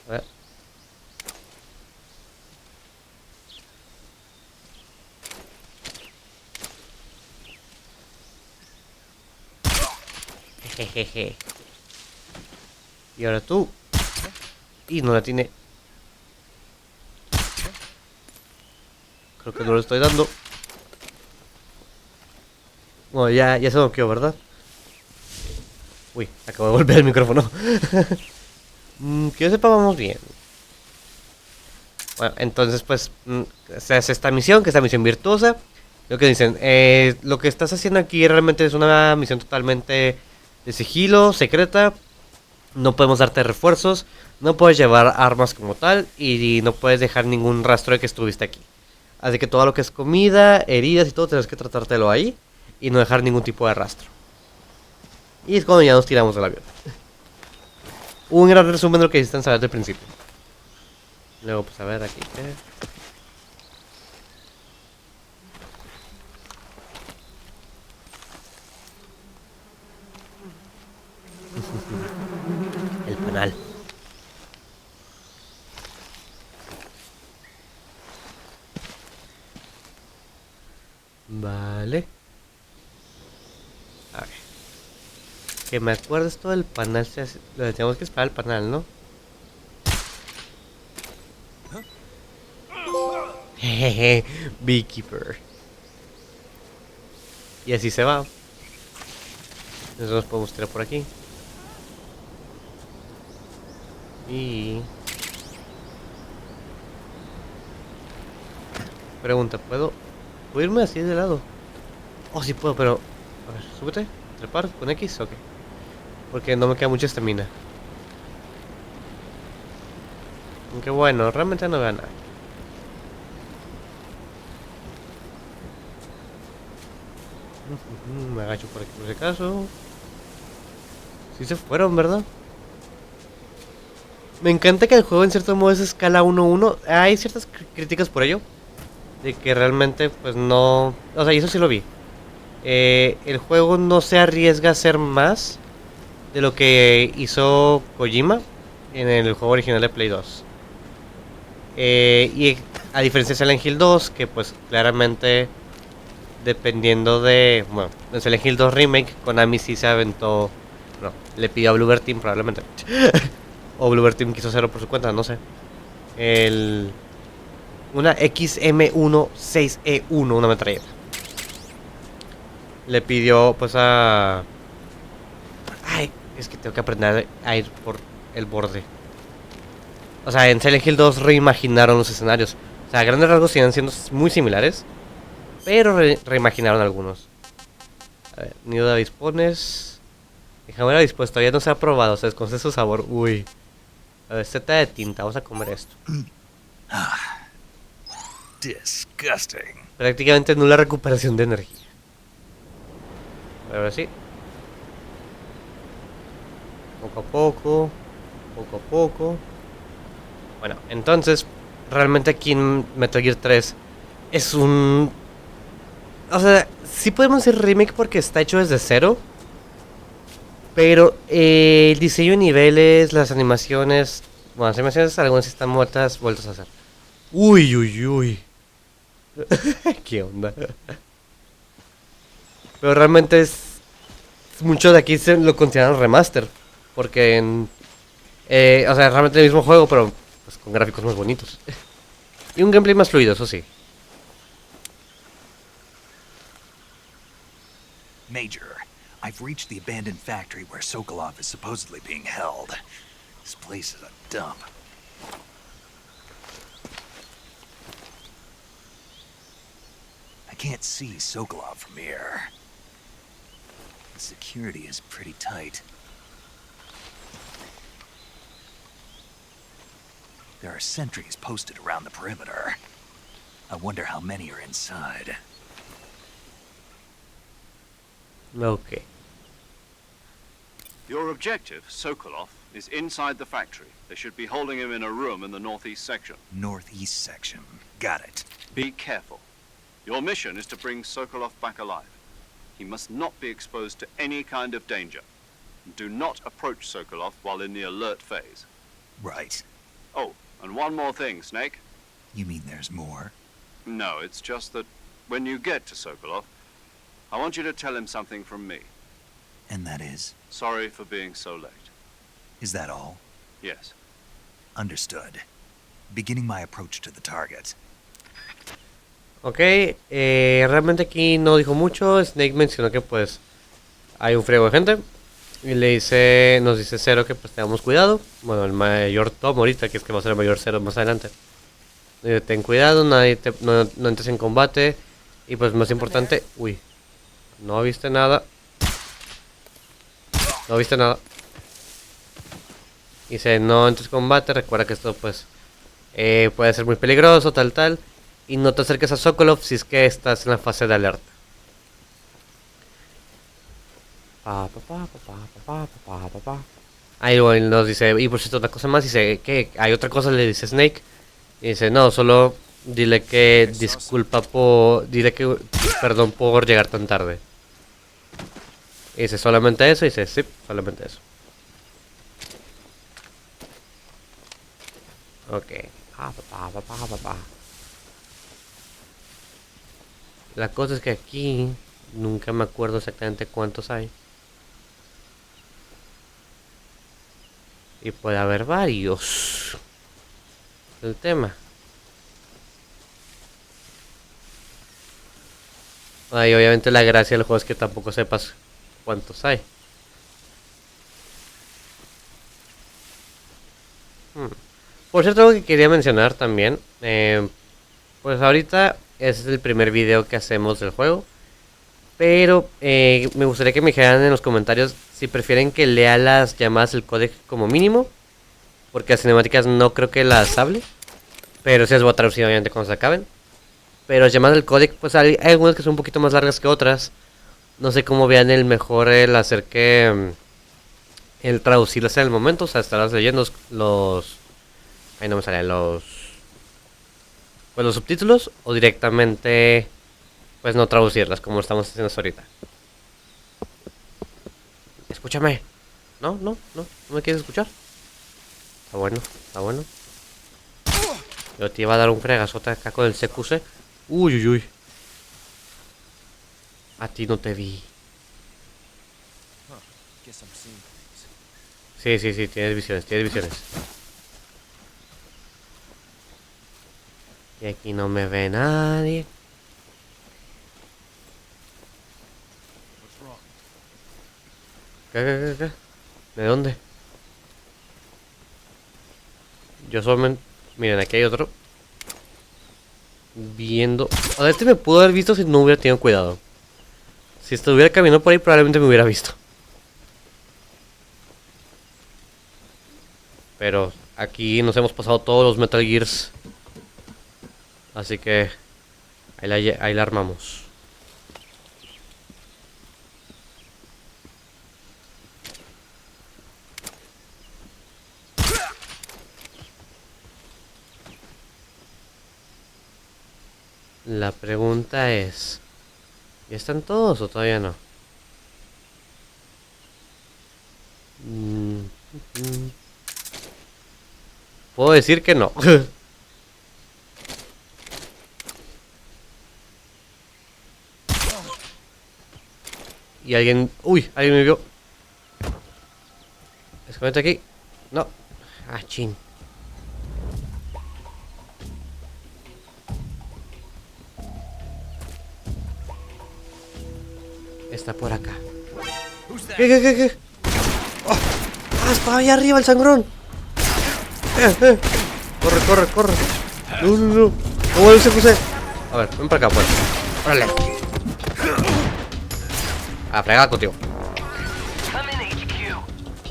A ver. Jejeje. Y ahora tú. Y no la tiene. Creo que no lo estoy dando. Bueno, ya se noqueó, ¿verdad? Uy, acabo de volver el micrófono. Que yo sepa, vamos bien. Bueno, entonces pues se hace esta misión, que es esta misión virtuosa. Lo que dicen, lo que estás haciendo aquí realmente es una misión totalmente de sigilo, secreta. No podemos darte refuerzos, no puedes llevar armas como tal y no puedes dejar ningún rastro de que estuviste aquí. Así que todo lo que es comida, heridas y todo, tienes que tratártelo ahí y no dejar ningún tipo de rastro. Y es cuando ya nos tiramos del avión. Un gran resumen de lo que necesitan saber desde el principio. Luego, pues a ver aquí. El panal. Vale. A ver. Que me acuerdo esto del panal. Lo tenemos que esperar al panal, ¿no? Jejeje. Beekeeper. Y así se va. Eso nos podemos tirar por aquí. Y... Pregunta, ¿puedo irme así de lado? Oh, sí puedo, pero... A ver, súbete, trepar con X, ok. Porque no me queda mucha estamina. Aunque bueno, realmente no veo nada. Me agacho por aquí por si acaso. Sí se fueron, ¿verdad? Me encanta que el juego en cierto modo es escala 1-1. Hay ciertas críticas por ello. De que realmente pues no... O sea, y eso sí lo vi. El juego no se arriesga a hacer más de lo que hizo Kojima en el juego original de Play 2. Y a diferencia de Silent Hill 2, que pues claramente dependiendo de... Bueno, en Silent Hill 2 Remake, Konami sí se aventó... No, le pidió a Bluebird Team probablemente. O Bluebird Team quiso hacerlo por su cuenta, no sé. Una XM16E1, una metralleta. Le pidió pues a... Ay, es que tengo que aprender a ir por el borde. O sea, en Silent Hill 2 reimaginaron los escenarios. O sea, a grandes rasgos siguen siendo muy similares, pero reimaginaron algunos. A ver, nido de avispones. Déjame ver avispones, todavía no se ha probado, se desconoce su sabor. Uy. A ver, seta de tinta, vamos a comer esto. Disgusting. Prácticamente nula recuperación de energía. A ver si. Poco a poco. Poco a poco. Bueno, entonces, realmente aquí en Metal Gear 3 es un... O sea, sí podemos decir remake porque está hecho desde cero. Pero el diseño de niveles, las animaciones... Bueno, las animaciones algunas están muertas, vueltas a hacer. Uy, uy, uy. ¿Qué onda? Pero realmente es... Mucho de aquí se lo consideran remaster. Porque en... o sea, realmente el mismo juego, pero pues, con gráficos más bonitos. Y un gameplay más fluido, eso sí. Major, I've reached the abandoned factory where Sokolov is supposedly being held. This place is a dump. I can't see Sokolov from here. The security is pretty tight. There are sentries posted around the perimeter. I wonder how many are inside. Ok. Your objective, Sokolov, is inside the factory. They should be holding him in a room in the northeast section. Northeast section. Got it. Be careful. Your mission is to bring Sokolov back alive. He must not be exposed to any kind of danger. Do not approach Sokolov while in the alert phase. Right. Oh, and one more thing, Snake. You mean there's more? No, it's just that when you get to Sokolov, I want you to tell him something from me. And that is? Sorry for being so late. Is that all? Yes. Understood. Beginning my approach to the target. Ok, realmente aquí no dijo mucho. Snake mencionó que pues hay un friego de gente. Y le dice, nos dice Zero que pues tengamos cuidado. Bueno, el mayor Tom ahorita, que es que va a ser el mayor Zero más adelante. Ten cuidado, no entres en combate. Y pues más importante, uy, no viste nada. No viste nada. Dice, no entres en combate, recuerda que esto pues puede ser muy peligroso, tal. Y no te acerques a Sokolov si es que estás en la fase de alerta. Ahí bueno, nos dice, y por cierto, otra cosa más, dice que hay otra cosa, le dice Snake. Y dice, no, solo dile que dile que perdón por llegar tan tarde. Y dice, solamente eso, y dice, sí, solamente eso. Ok. La cosa es que aquí nunca me acuerdo exactamente cuántos hay. Y puede haber varios. El tema. Ay, obviamente la gracia del juego es que tampoco sepas cuántos hay. Por cierto, algo que quería mencionar también. Pues ahorita ese es el primer video que hacemos del juego. Pero me gustaría que me dijeran en los comentarios si prefieren que lea las llamadas del códec como mínimo. Porque las cinemáticas no creo que las hable. Pero sí las voy a traducir obviamente cuando se acaben. Pero las llamadas del códec, pues hay algunas que son un poquito más largas que otras. No sé cómo vean el mejor el hacer que el traducirlas en el momento, o sea, estarás leyendo los ahí no me salen los subtítulos o directamente pues no traducirlas como estamos haciendo hasta ahorita. Escúchame. No me quieres escuchar. Está bueno, está bueno. Yo te iba a dar un fregazote acá con el CQC. Uy. A ti no te vi. Sí, tienes visiones. Y aquí no me ve nadie. ¿Qué? ¿De dónde? Yo solamente... Miren, aquí hay otro. Viendo... A ver, este me pudo haber visto si no hubiera tenido cuidado. Si estuviera caminando por ahí probablemente me hubiera visto. Pero aquí nos hemos pasado todos los Metal Gears. Así que ahí la armamos. La pregunta es... ¿Ya están todos o todavía no? Puedo decir que no. Y alguien... Uy, alguien me vio. Escóndete aquí. No. Ah, chin. Está por acá. ¿Qué? Oh. Ah, está ahí arriba el sangrón. Corre. No. ¿Cómo se puse? A ver, ven para acá, pues. Órale. A fregar contigo.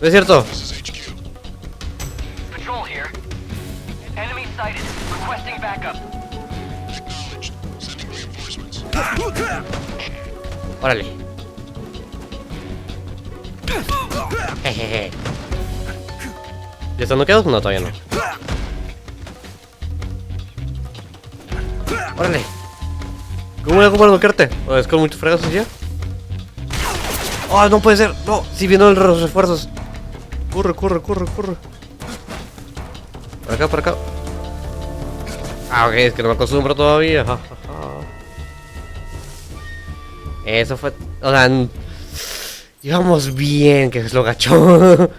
¿No es cierto? Órale. Jejeje. ¿Ya están noqueados? No, todavía no. Órale. ¿Cómo voy a ocupar noquearte? ¿O es con muchos fregazos ya? ¡Oh, no puede ser! ¡No! Si vienen los refuerzos. Corre. Por acá. Ah, ok, es que no me acostumbro todavía. Eso fue... O sea... Íbamos bien, que es lo gacho.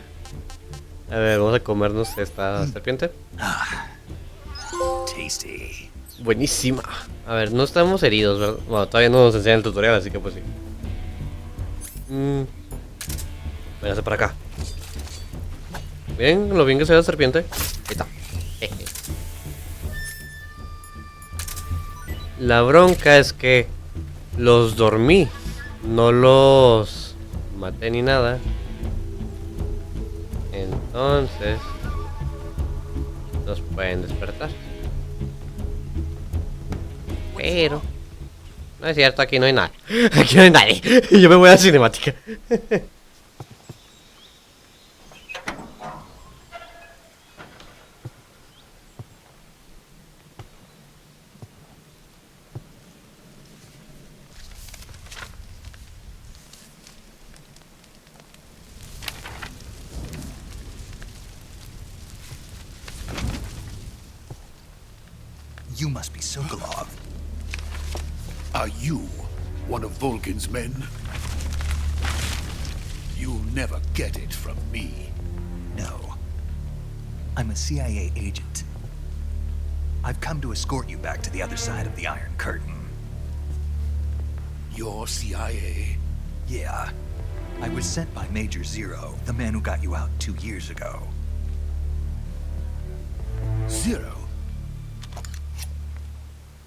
A ver, vamos a comernos esta serpiente. Tasty. Buenísima. A ver, no estamos heridos, ¿verdad? Bueno, todavía no nos enseñan el tutorial, así que pues sí. Véngase para acá. Bien, lo bien que se ve la serpiente. Ahí está. La bronca es que los dormí. No los maté ni nada. Entonces los pueden despertar. Pero no es cierto, aquí no hay nada. Aquí no hay nadie. Yo me voy a la cinemática. You must be Sokolov. Are you one of Volgin's men? You'll never get it from me. No. I'm a CIA agent. I've come to escort you back to the other side of the Iron Curtain. You're CIA? Yeah. I was sent by Major Zero, the man who got you out 2 years ago. Zero?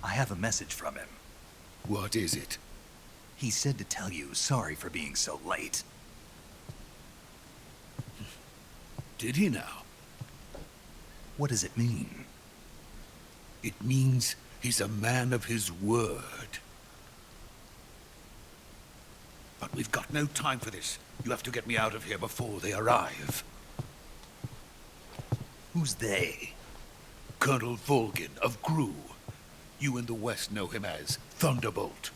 I have a message from him. What is it? He said to tell you sorry for being so late. Did he now? What does it mean? It means he's a man of his word. But we've got no time for this. You have to get me out of here before they arrive. Who's they? Colonel Volgin of Gru. You in the West know him as Thunderbolt.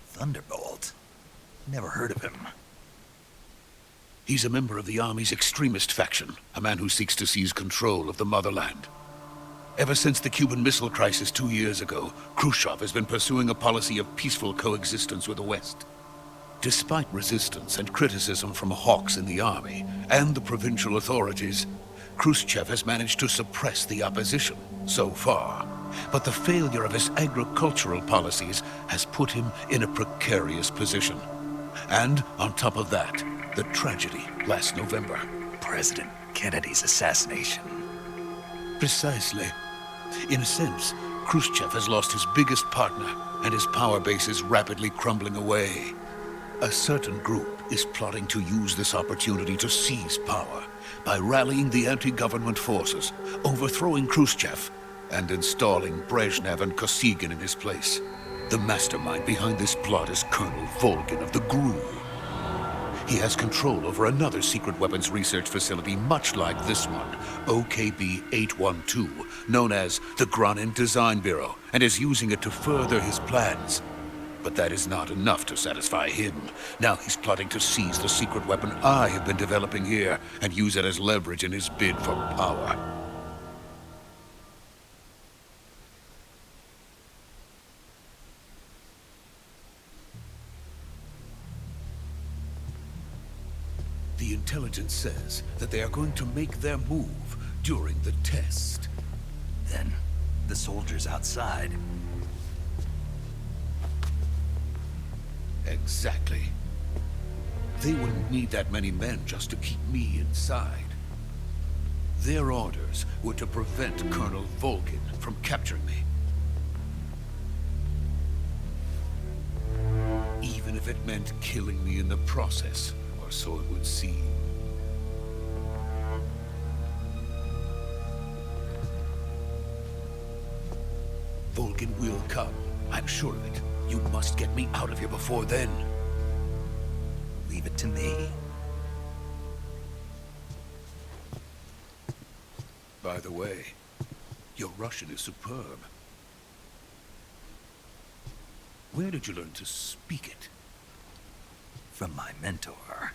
Thunderbolt? Never heard of him. He's a member of the Army's extremist faction, a man who seeks to seize control of the motherland. Ever since the Cuban Missile Crisis 2 years ago, Khrushchev has been pursuing a policy of peaceful coexistence with the West. Despite resistance and criticism from hawks in the army and the provincial authorities, Khrushchev has managed to suppress the opposition so far. But the failure of his agricultural policies has put him in a precarious position. And on top of that, the tragedy last November. President Kennedy's assassination. Precisely. In a sense, Khrushchev has lost his biggest partner, and his power base is rapidly crumbling away. A certain group is plotting to use this opportunity to seize power by rallying the anti-government forces, overthrowing Khrushchev, and installing Brezhnev and Kosygin in his place. The mastermind behind this plot is Colonel Volgin of the Gru. He has control over another secret weapons research facility much like this one, OKB-812, known as the Granin Design Bureau, and is using it to further his plans. But that is not enough to satisfy him. Now he's plotting to seize the secret weapon I have been developing here and use it as leverage in his bid for power. The intelligence says that they are going to make their move during the test. Then, the soldiers outside. Exactly. They wouldn't need that many men just to keep me inside. Their orders were to prevent Colonel Volgin from capturing me. Even if it meant killing me in the process, or so it would seem. Volgin will come, I'm sure of it. You must get me out of here before then. Leave it to me. By the way, your Russian is superb. Where did you learn to speak it? From my mentor.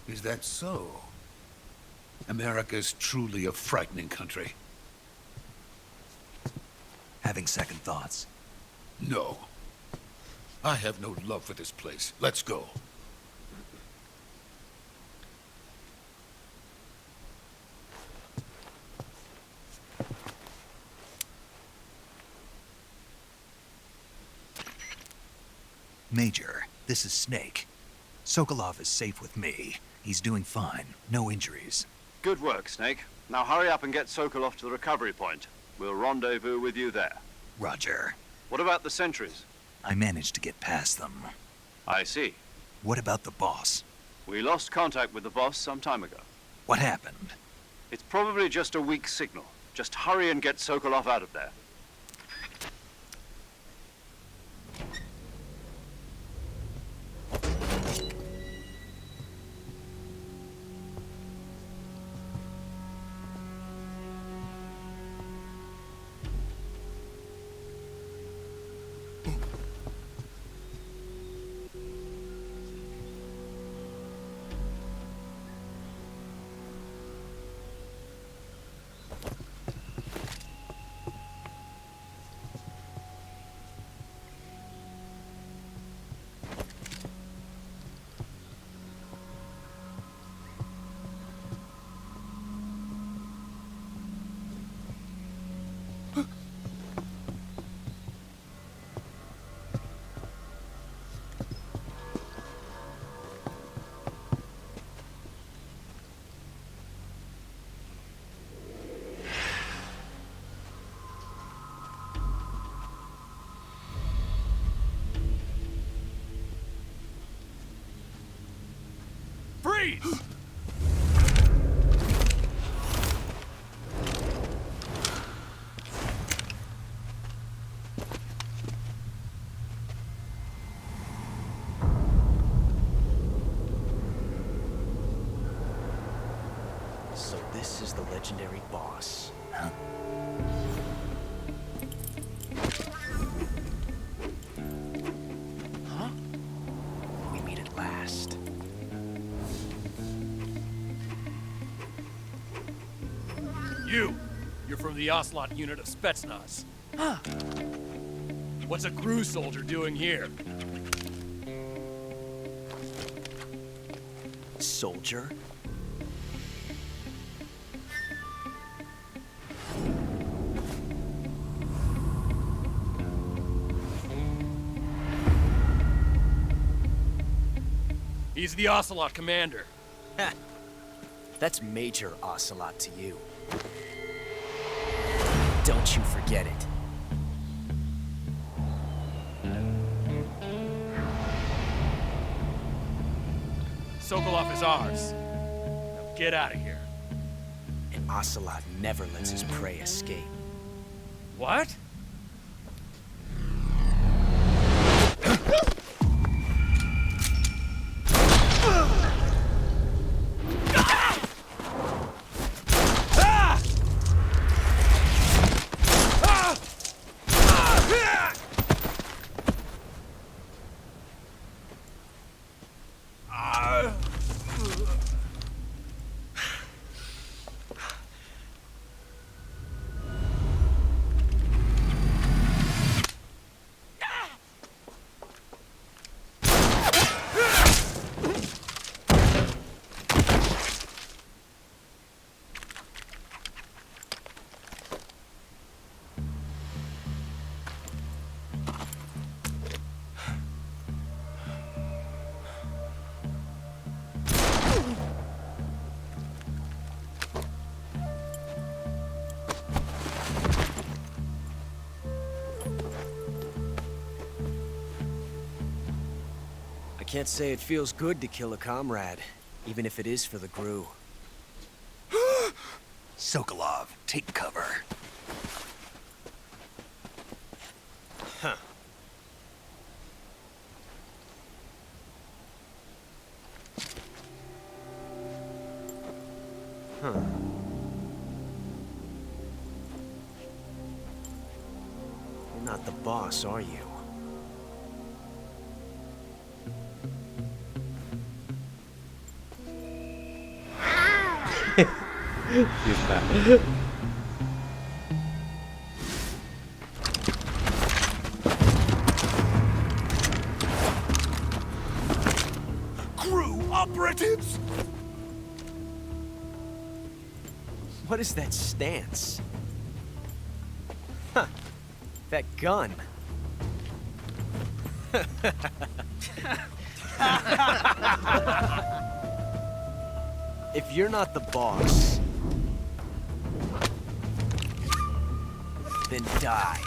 Is that so? America is truly a frightening country. Having second thoughts? No. I have no love for this place. Let's go. Major, this is Snake. Sokolov is safe with me. He's doing fine. No injuries. Good work, Snake. Now hurry up and get Sokolov to the recovery point. We'll rendezvous with you there. Roger. What about the sentries? I managed to get past them. I see. What about the boss? We lost contact with the boss some time ago. What happened? It's probably just a weak signal. Just hurry and get Sokolov out of there. Freeze! this is the legendary boss. Huh? Huh? We meet at last. You're from the Ocelot unit of Spetsnaz. Huh. What's a crew soldier doing here? Soldier? He's the Ocelot commander. Ha! That's Major Ocelot to you. Don't you forget it. Sokolov is ours. Now get out of here. And Ocelot never lets his prey escape. What? I can't say it feels good to kill a comrade, even if it is for the GRU. Sokolov, take cover. Huh. Huh. You're not the boss, are you? Lista. GRU operatives! What is that stance? Huh. That gun. If you're not the boss, then die.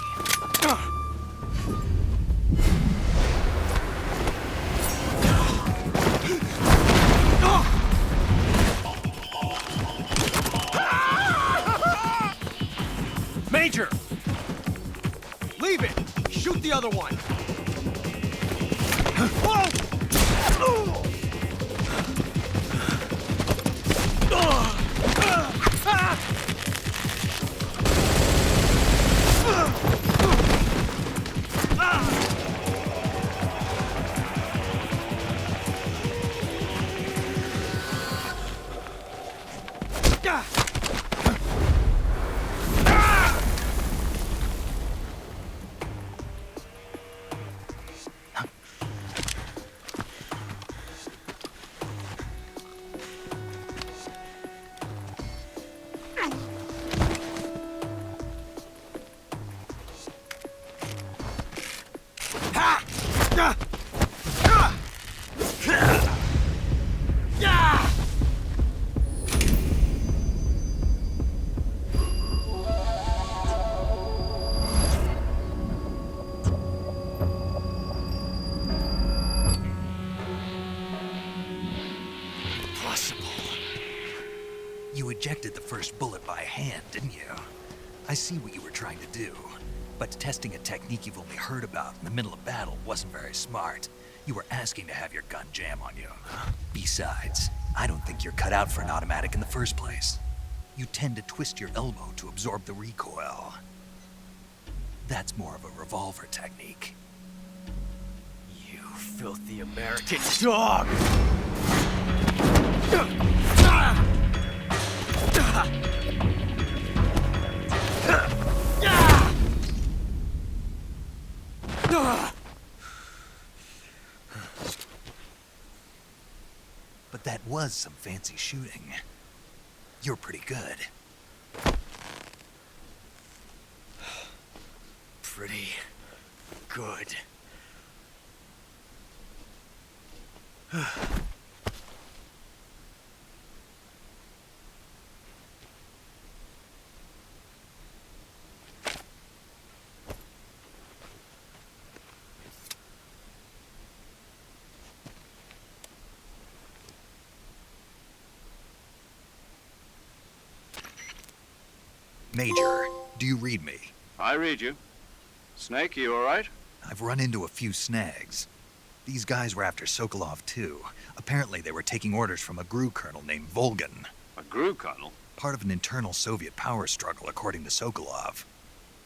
Major! Leave it! Shoot the other one! You ejected the first bullet by hand, didn't you? I see what you were trying to do. But testing a technique you've only heard about in the middle of battle wasn't very smart. You were asking to have your gun jam on you. Besides, I don't think you're cut out for an automatic in the first place. you tend to twist your elbow to absorb the recoil. That's more of a revolver technique. You filthy American dog! But that was some fancy shooting. You're pretty good. Pretty good. Major, do you read me? I read you. Snake, you all right? I've run into a few snags. These guys were after Sokolov too. Apparently they were taking orders from a GRU colonel named Volgan. A GRU colonel? Part of an internal Soviet power struggle, according to Sokolov.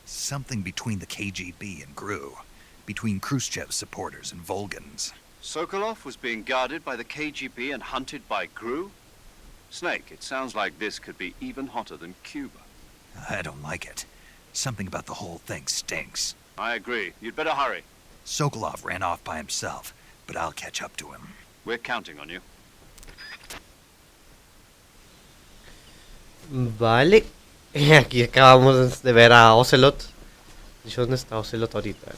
Something between the KGB and GRU. Between Khrushchev's supporters and Volgan's. Sokolov was being guarded by the KGB and hunted by GRU? Snake, it sounds like this could be even hotter than Cuba. I don't like it. Something about the whole thing stinks. I agree. You'd better hurry. Sokolov ran off by himself, but I'll catch up to him. We're counting on you. Vale. Aquí acabamos de ver a Ocelot. ¿Dónde está Ocelot ahorita?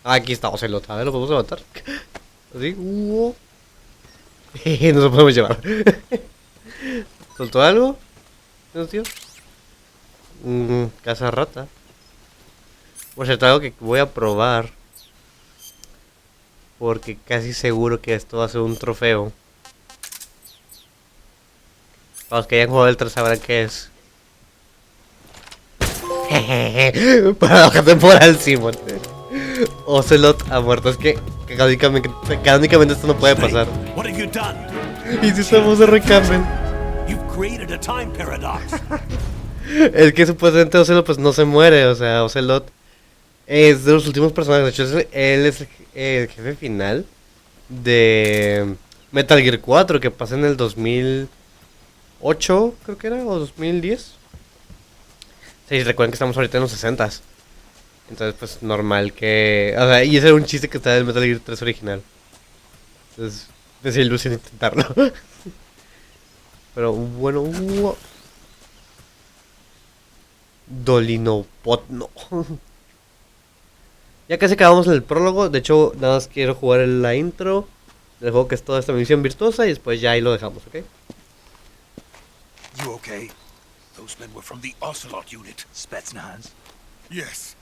Aquí está Ocelot. A ver, lo podemos levantar. Así. Nos lo podemos llevar. ¿Soltó algo? ¿No, tío? Casa rata. Por cierto, algo que voy a probar. Porque casi seguro que esto va a ser un trofeo. Para los que hayan jugado el 3 sabrán qué es. Paradoja temporal, Simon. Ocelot ha muerto. Es que canónicamente esto no puede pasar. Y si estamos de recamen. Es que supuestamente Ocelot pues no se muere. O sea, Ocelot es de los últimos personajes. De hecho, él es el jefe final de Metal Gear 4, que pasa en el 2008, creo que era, o 2010. Sí, recuerden que estamos ahorita en los 60s. Entonces, pues normal que... O sea, y ese era un chiste que está en el Metal Gear 3 original. Entonces, desilusión intentarlo. Pero bueno... Dolinopotno. Ya casi acabamos el prólogo. De hecho, nada más quiero jugar la intro del juego, que es toda esta misión virtuosa, y después ya ahí lo dejamos, ¿ok? You okay? Those men were from the Ocelot unit. Spetsnaz? Yes.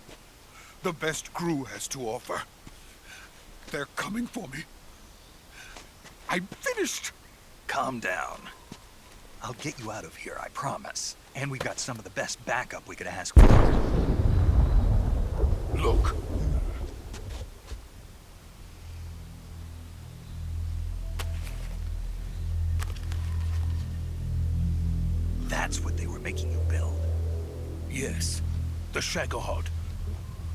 The best GRU has to offer. They're coming for me. I'm finished. Calm down. I'll get you out of here, I promise. And we've got some of the best backup we could ask for. Look. That's what they were making you build? Yes. The Shagohod.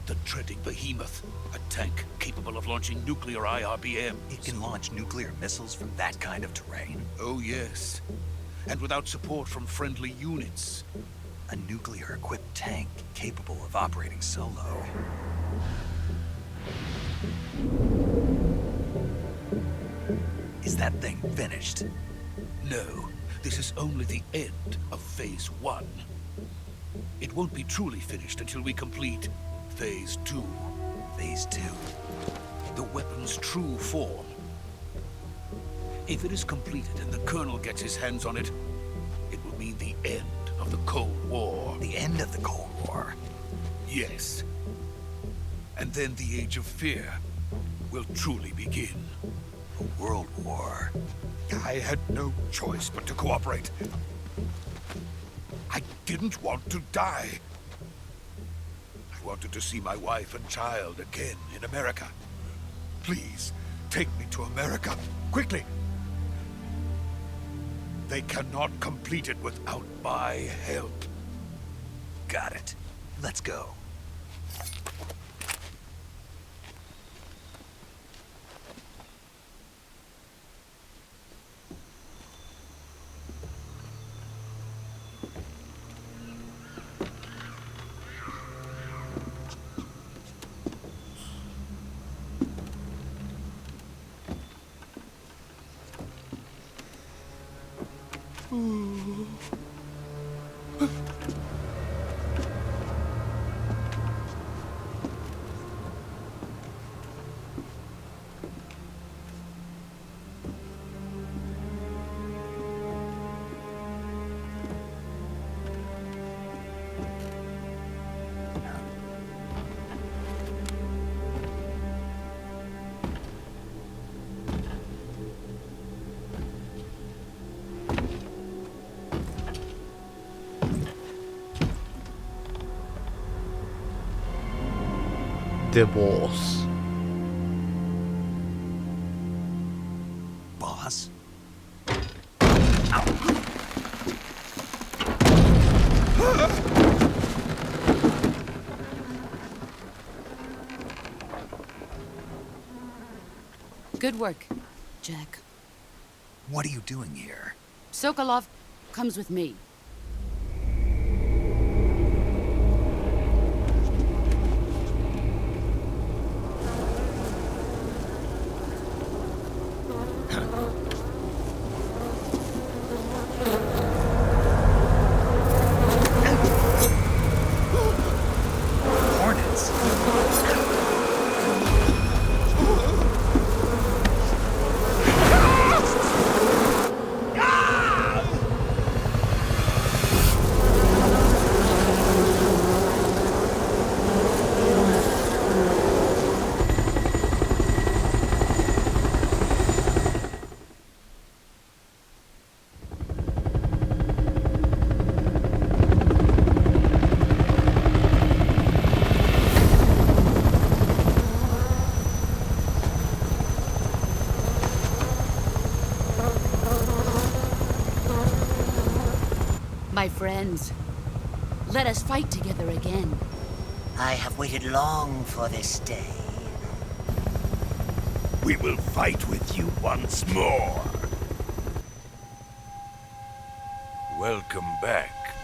The treading behemoth. A tank capable of launching nuclear IRBMs. It can launch nuclear missiles from that kind of terrain? Oh, yes. And without support from friendly units. A nuclear-equipped tank capable of operating solo. Is that thing finished? No. This is only the end of Phase 1. It won't be truly finished until we complete Phase 2. Phase 2? The weapon's true form. If it is completed and the Colonel gets his hands on it, it will mean the end of the Cold War. The end of the Cold War? Yes. And then the Age of Fear will truly begin. A world war? I had no choice but to cooperate. I didn't want to die. I wanted to see my wife and child again in America. Please, take me to America, quickly. They cannot complete it without my help. Got it. Let's go. The boss. Boss? Good work, Jack. What are you doing here? Sokolov comes with me. Hornets. My friends, let us fight together again. I have waited long for this day. We will fight with you once more. Welcome back,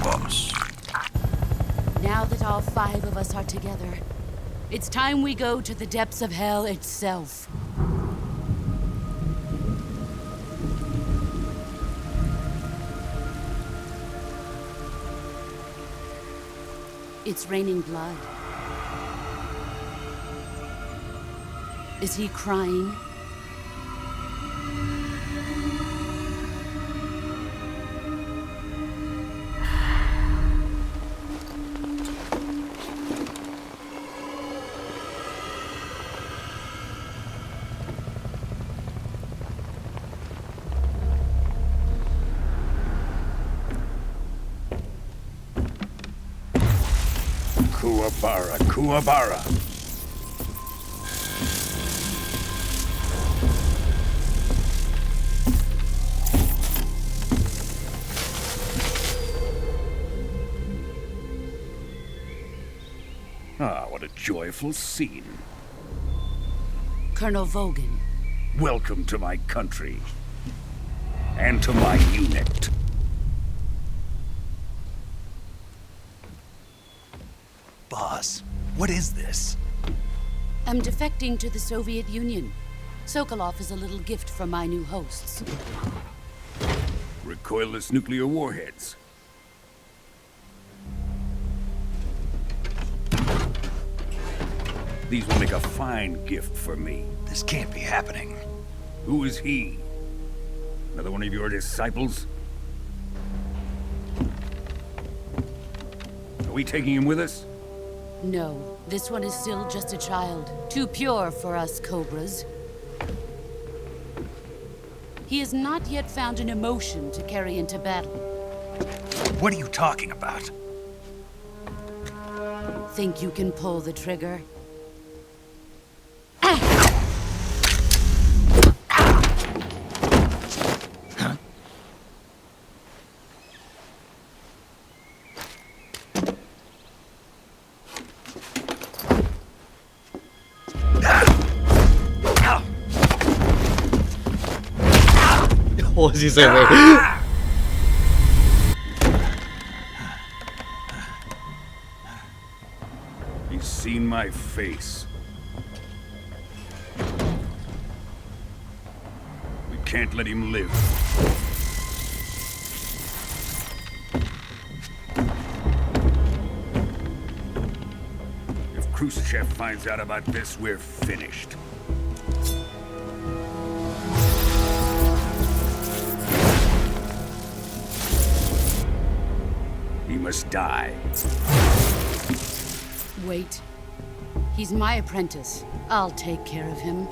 boss. Now that all 5 of us are together, it's time we go to the depths of hell itself. It's raining blood. Is he crying? Kuwabara, Kuwabara. Ah, what a joyful scene. Colonel Vogan. Welcome to my country. And to my unit. Boss, what is this? I'm defecting to the Soviet Union. Sokolov is a little gift from my new hosts. Recoilless nuclear warheads. These will make a fine gift for me. This can't be happening. Who is he? Another one of your disciples? Are we taking him with us? No, this one is still just a child. Too pure for us Cobras. He has not yet found an emotion to carry into battle. What are you talking about? Think you can pull the trigger? Oh, sí se ve. He's seen my face. We can't let him live. If Khrushchev finds out about this, we're finished. He must die. Wait. He's my apprentice. I'll take care of him.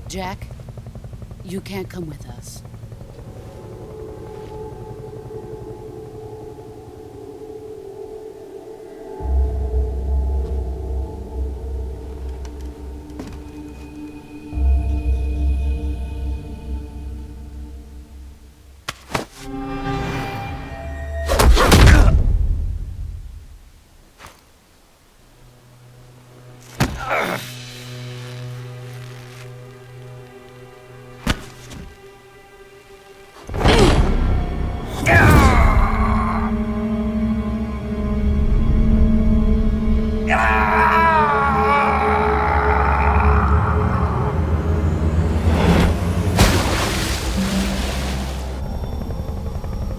Jack, you can't come with us.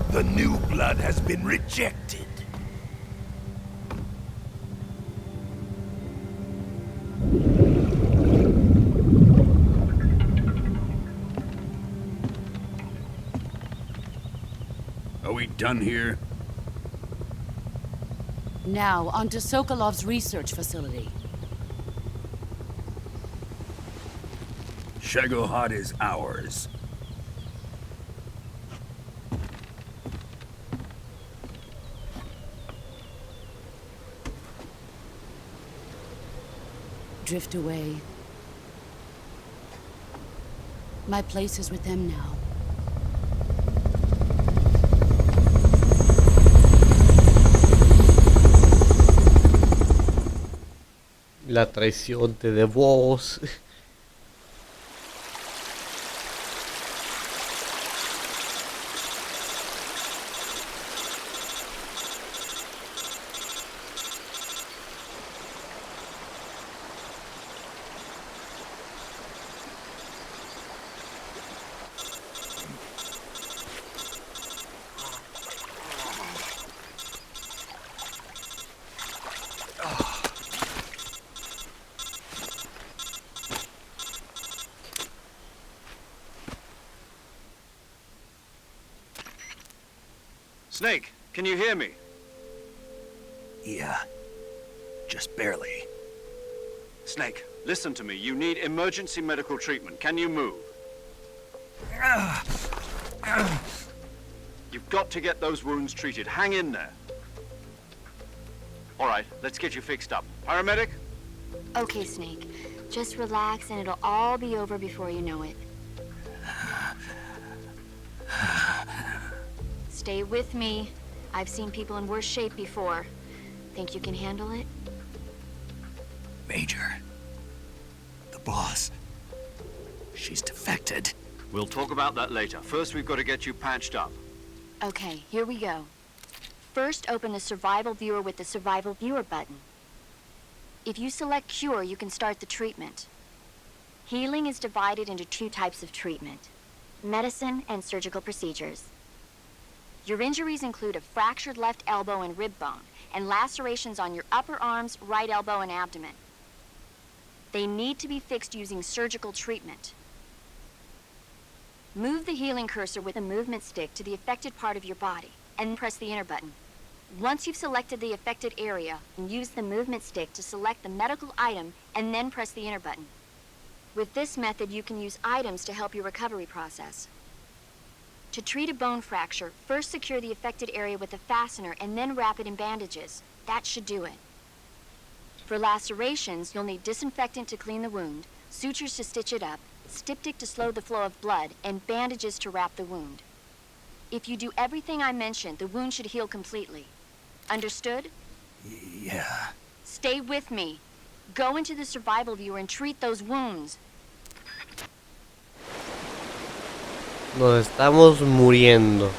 The new blood has been rejected. Are we done here? Now, on to Sokolov's research facility. Shagohod is ours. Drift away. My place is with them now. La traición de vos. Snake, can you hear me? Yeah. Just barely. Snake, listen to me. You need emergency medical treatment. Can you move? You've got to get those wounds treated. Hang in there. All right, let's get you fixed up. Paramedic? Okay, Snake. Just relax and it'll all be over before you know it. Stay with me. I've seen people in worse shape before. Think you can handle it? Major. The boss. She's defected. We'll talk about that later. First, we've got to get you patched up. Okay, here we go. First, open the Survival Viewer with the Survival Viewer button. If you select Cure, you can start the treatment. Healing is divided into two types of treatment: medicine and surgical procedures. Your injuries include a fractured left elbow and rib bone, and lacerations on your upper arms, right elbow, and abdomen. They need to be fixed using surgical treatment. Move the healing cursor with a movement stick to the affected part of your body, and press the enter button. Once you've selected the affected area, use the movement stick to select the medical item, and then press the enter button. With this method, you can use items to help your recovery process. To treat a bone fracture, first secure the affected area with a fastener and then wrap it in bandages. That should do it. For lacerations, you'll need disinfectant to clean the wound, sutures to stitch it up, styptic to slow the flow of blood, and bandages to wrap the wound. If you do everything I mentioned, the wound should heal completely. Understood? Yeah. Stay with me. Go into the survival viewer and treat those wounds. Nos estamos muriendo.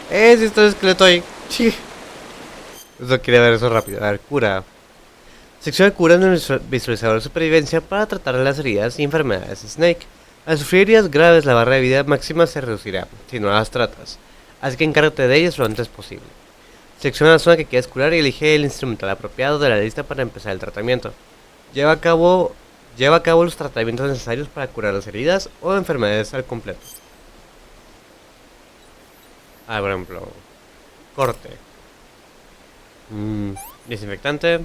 Sí, estoy esqueleto ahí. Sí. Eso quería ver eso rápido. A ver, cura. Sección de cura en el visualizador de supervivencia para tratar las heridas y enfermedades de Snake. Al sufrir heridas graves, la barra de vida máxima se reducirá si no las tratas. Así que encárgate de ellas lo antes posible. Selecciona la zona que quieres curar y elige el instrumental apropiado de la lista para empezar el tratamiento. Lleva a cabo los tratamientos necesarios para curar las heridas o enfermedades al completo. Por ejemplo, corte. Desinfectante.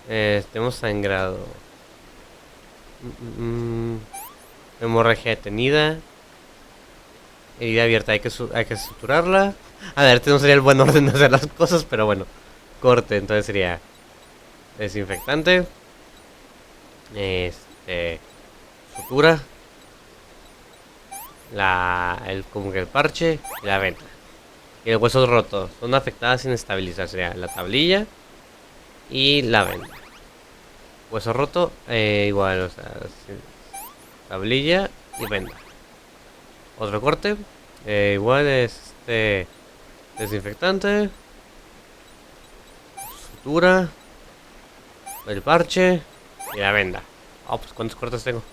Tenemos sangrado. Hemorragia detenida. Herida abierta, hay que suturarla. A ver, este no sería el buen orden de hacer las cosas, pero bueno. Corte, entonces sería desinfectante. Sutura. Como que el parche y la venda. Y el hueso roto. Son afectadas sin estabilizar. Sería la tablilla y la venda. Hueso roto, igual, o sea, tablilla y venda. Otro corte, igual es desinfectante, sutura, el parche y la venda. Pues ¿cuántos cortes tengo?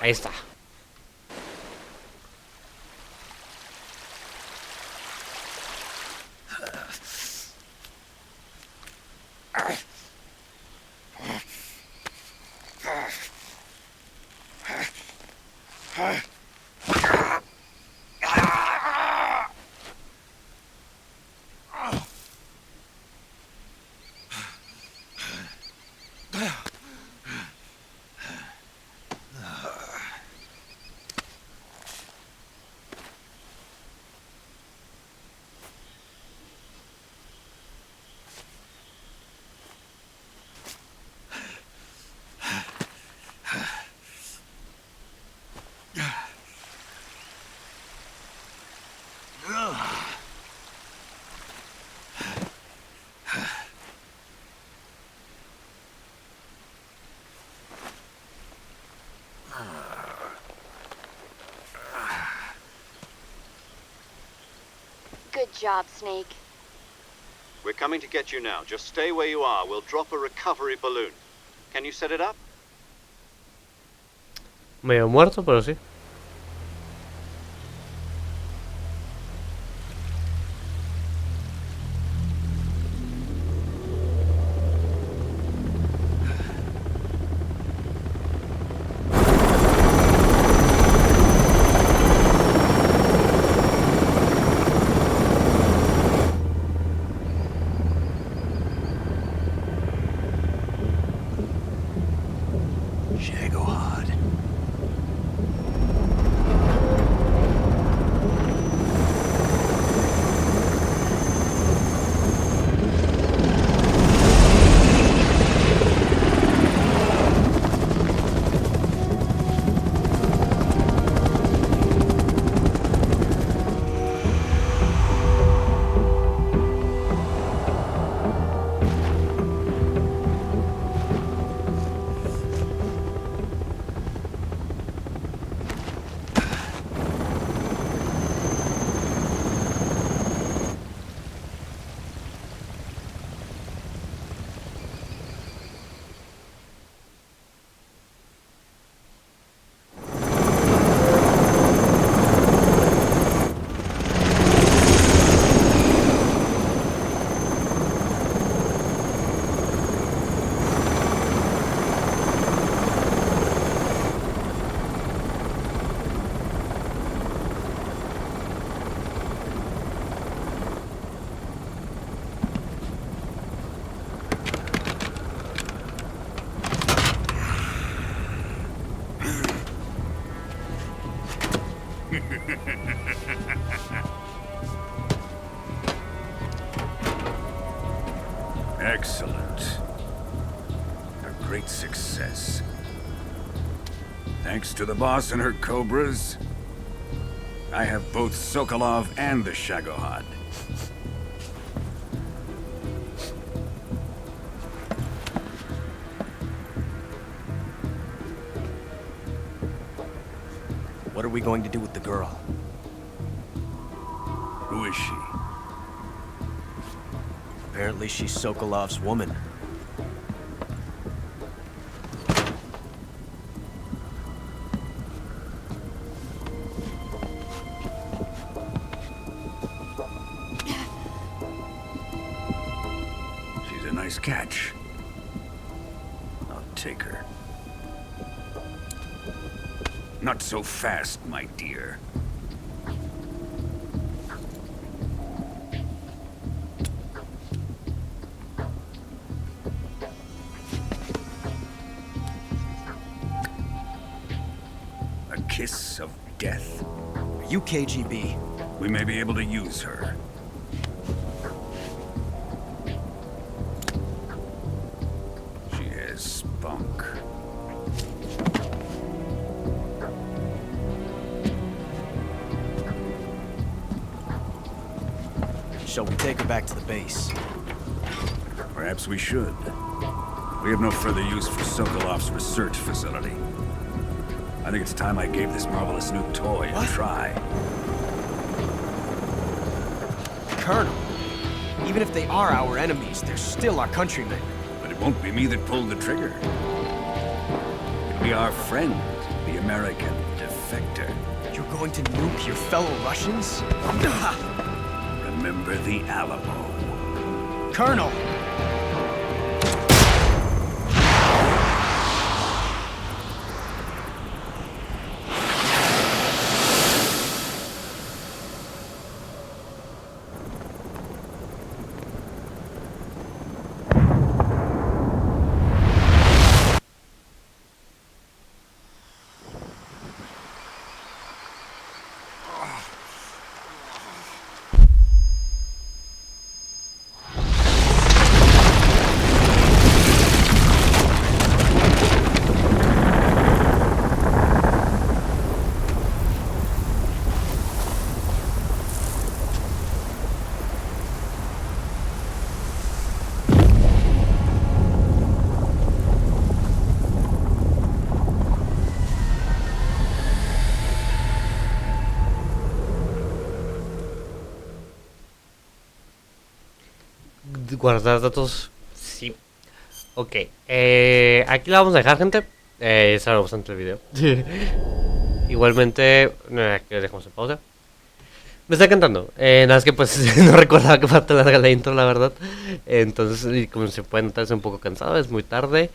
Ahí está. Good job, Snake. We're coming to get you now. Just stay where you are. We'll drop a recovery balloon. Can you set it up? Medio muerto, pero sí. Excellent. A great success. Thanks to the boss and her cobras, I have both Sokolov and the Shagohod. we going to do with the girl? Who is she? Apparently she's Sokolov's woman. She's a nice catch. I'll take her. Not so fast, my dear. A kiss of death? Are you KGB? We may be able to use her. She has spunk. Shall we take her back to the base? Perhaps we should. We have no further use for Sokolov's research facility. I think it's time I gave this marvelous new toy a try. Colonel, even if they are our enemies, they're still our countrymen. But it won't be me that pulled the trigger. It'll be our friend, the American defector. You're going to nuke your fellow Russians? Remember the Alamo. Colonel! Guardar datos, sí. Ok, aquí la vamos a dejar, gente. Ya bastante el video. Igualmente, que dejamos en pausa. Me está encantando. Nada, es que pues no recordaba que falta larga la intro, la verdad. Entonces, como se puede notar, estoy un poco cansado. Es muy tarde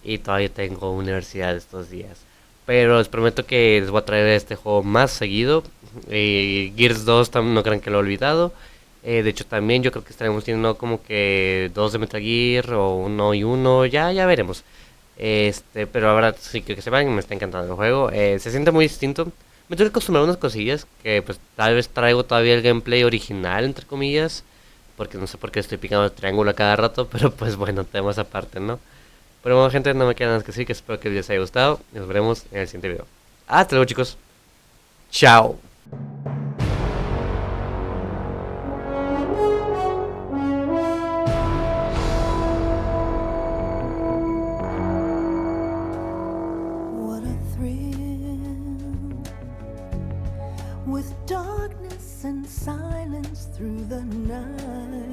y todavía tengo universidad estos días. Pero les prometo que les voy a traer este juego más seguido. Gears 2 no crean que lo he olvidado. De hecho también yo creo que estaremos teniendo como que 2 de Metal Gear o 1 y 1, ya veremos. Pero ahora sí que sepan, me está encantando el juego. Se siente muy distinto. Me tengo que acostumbrar a unas cosillas que pues tal vez traigo todavía el gameplay original, entre comillas. Porque no sé por qué estoy picando el triángulo a cada rato, pero pues bueno, temas aparte, ¿no? Pero bueno, gente, no me queda nada que decir, que espero que les haya gustado. Nos veremos en el siguiente video. Hasta luego, chicos. Chao. With darkness and silence through the night.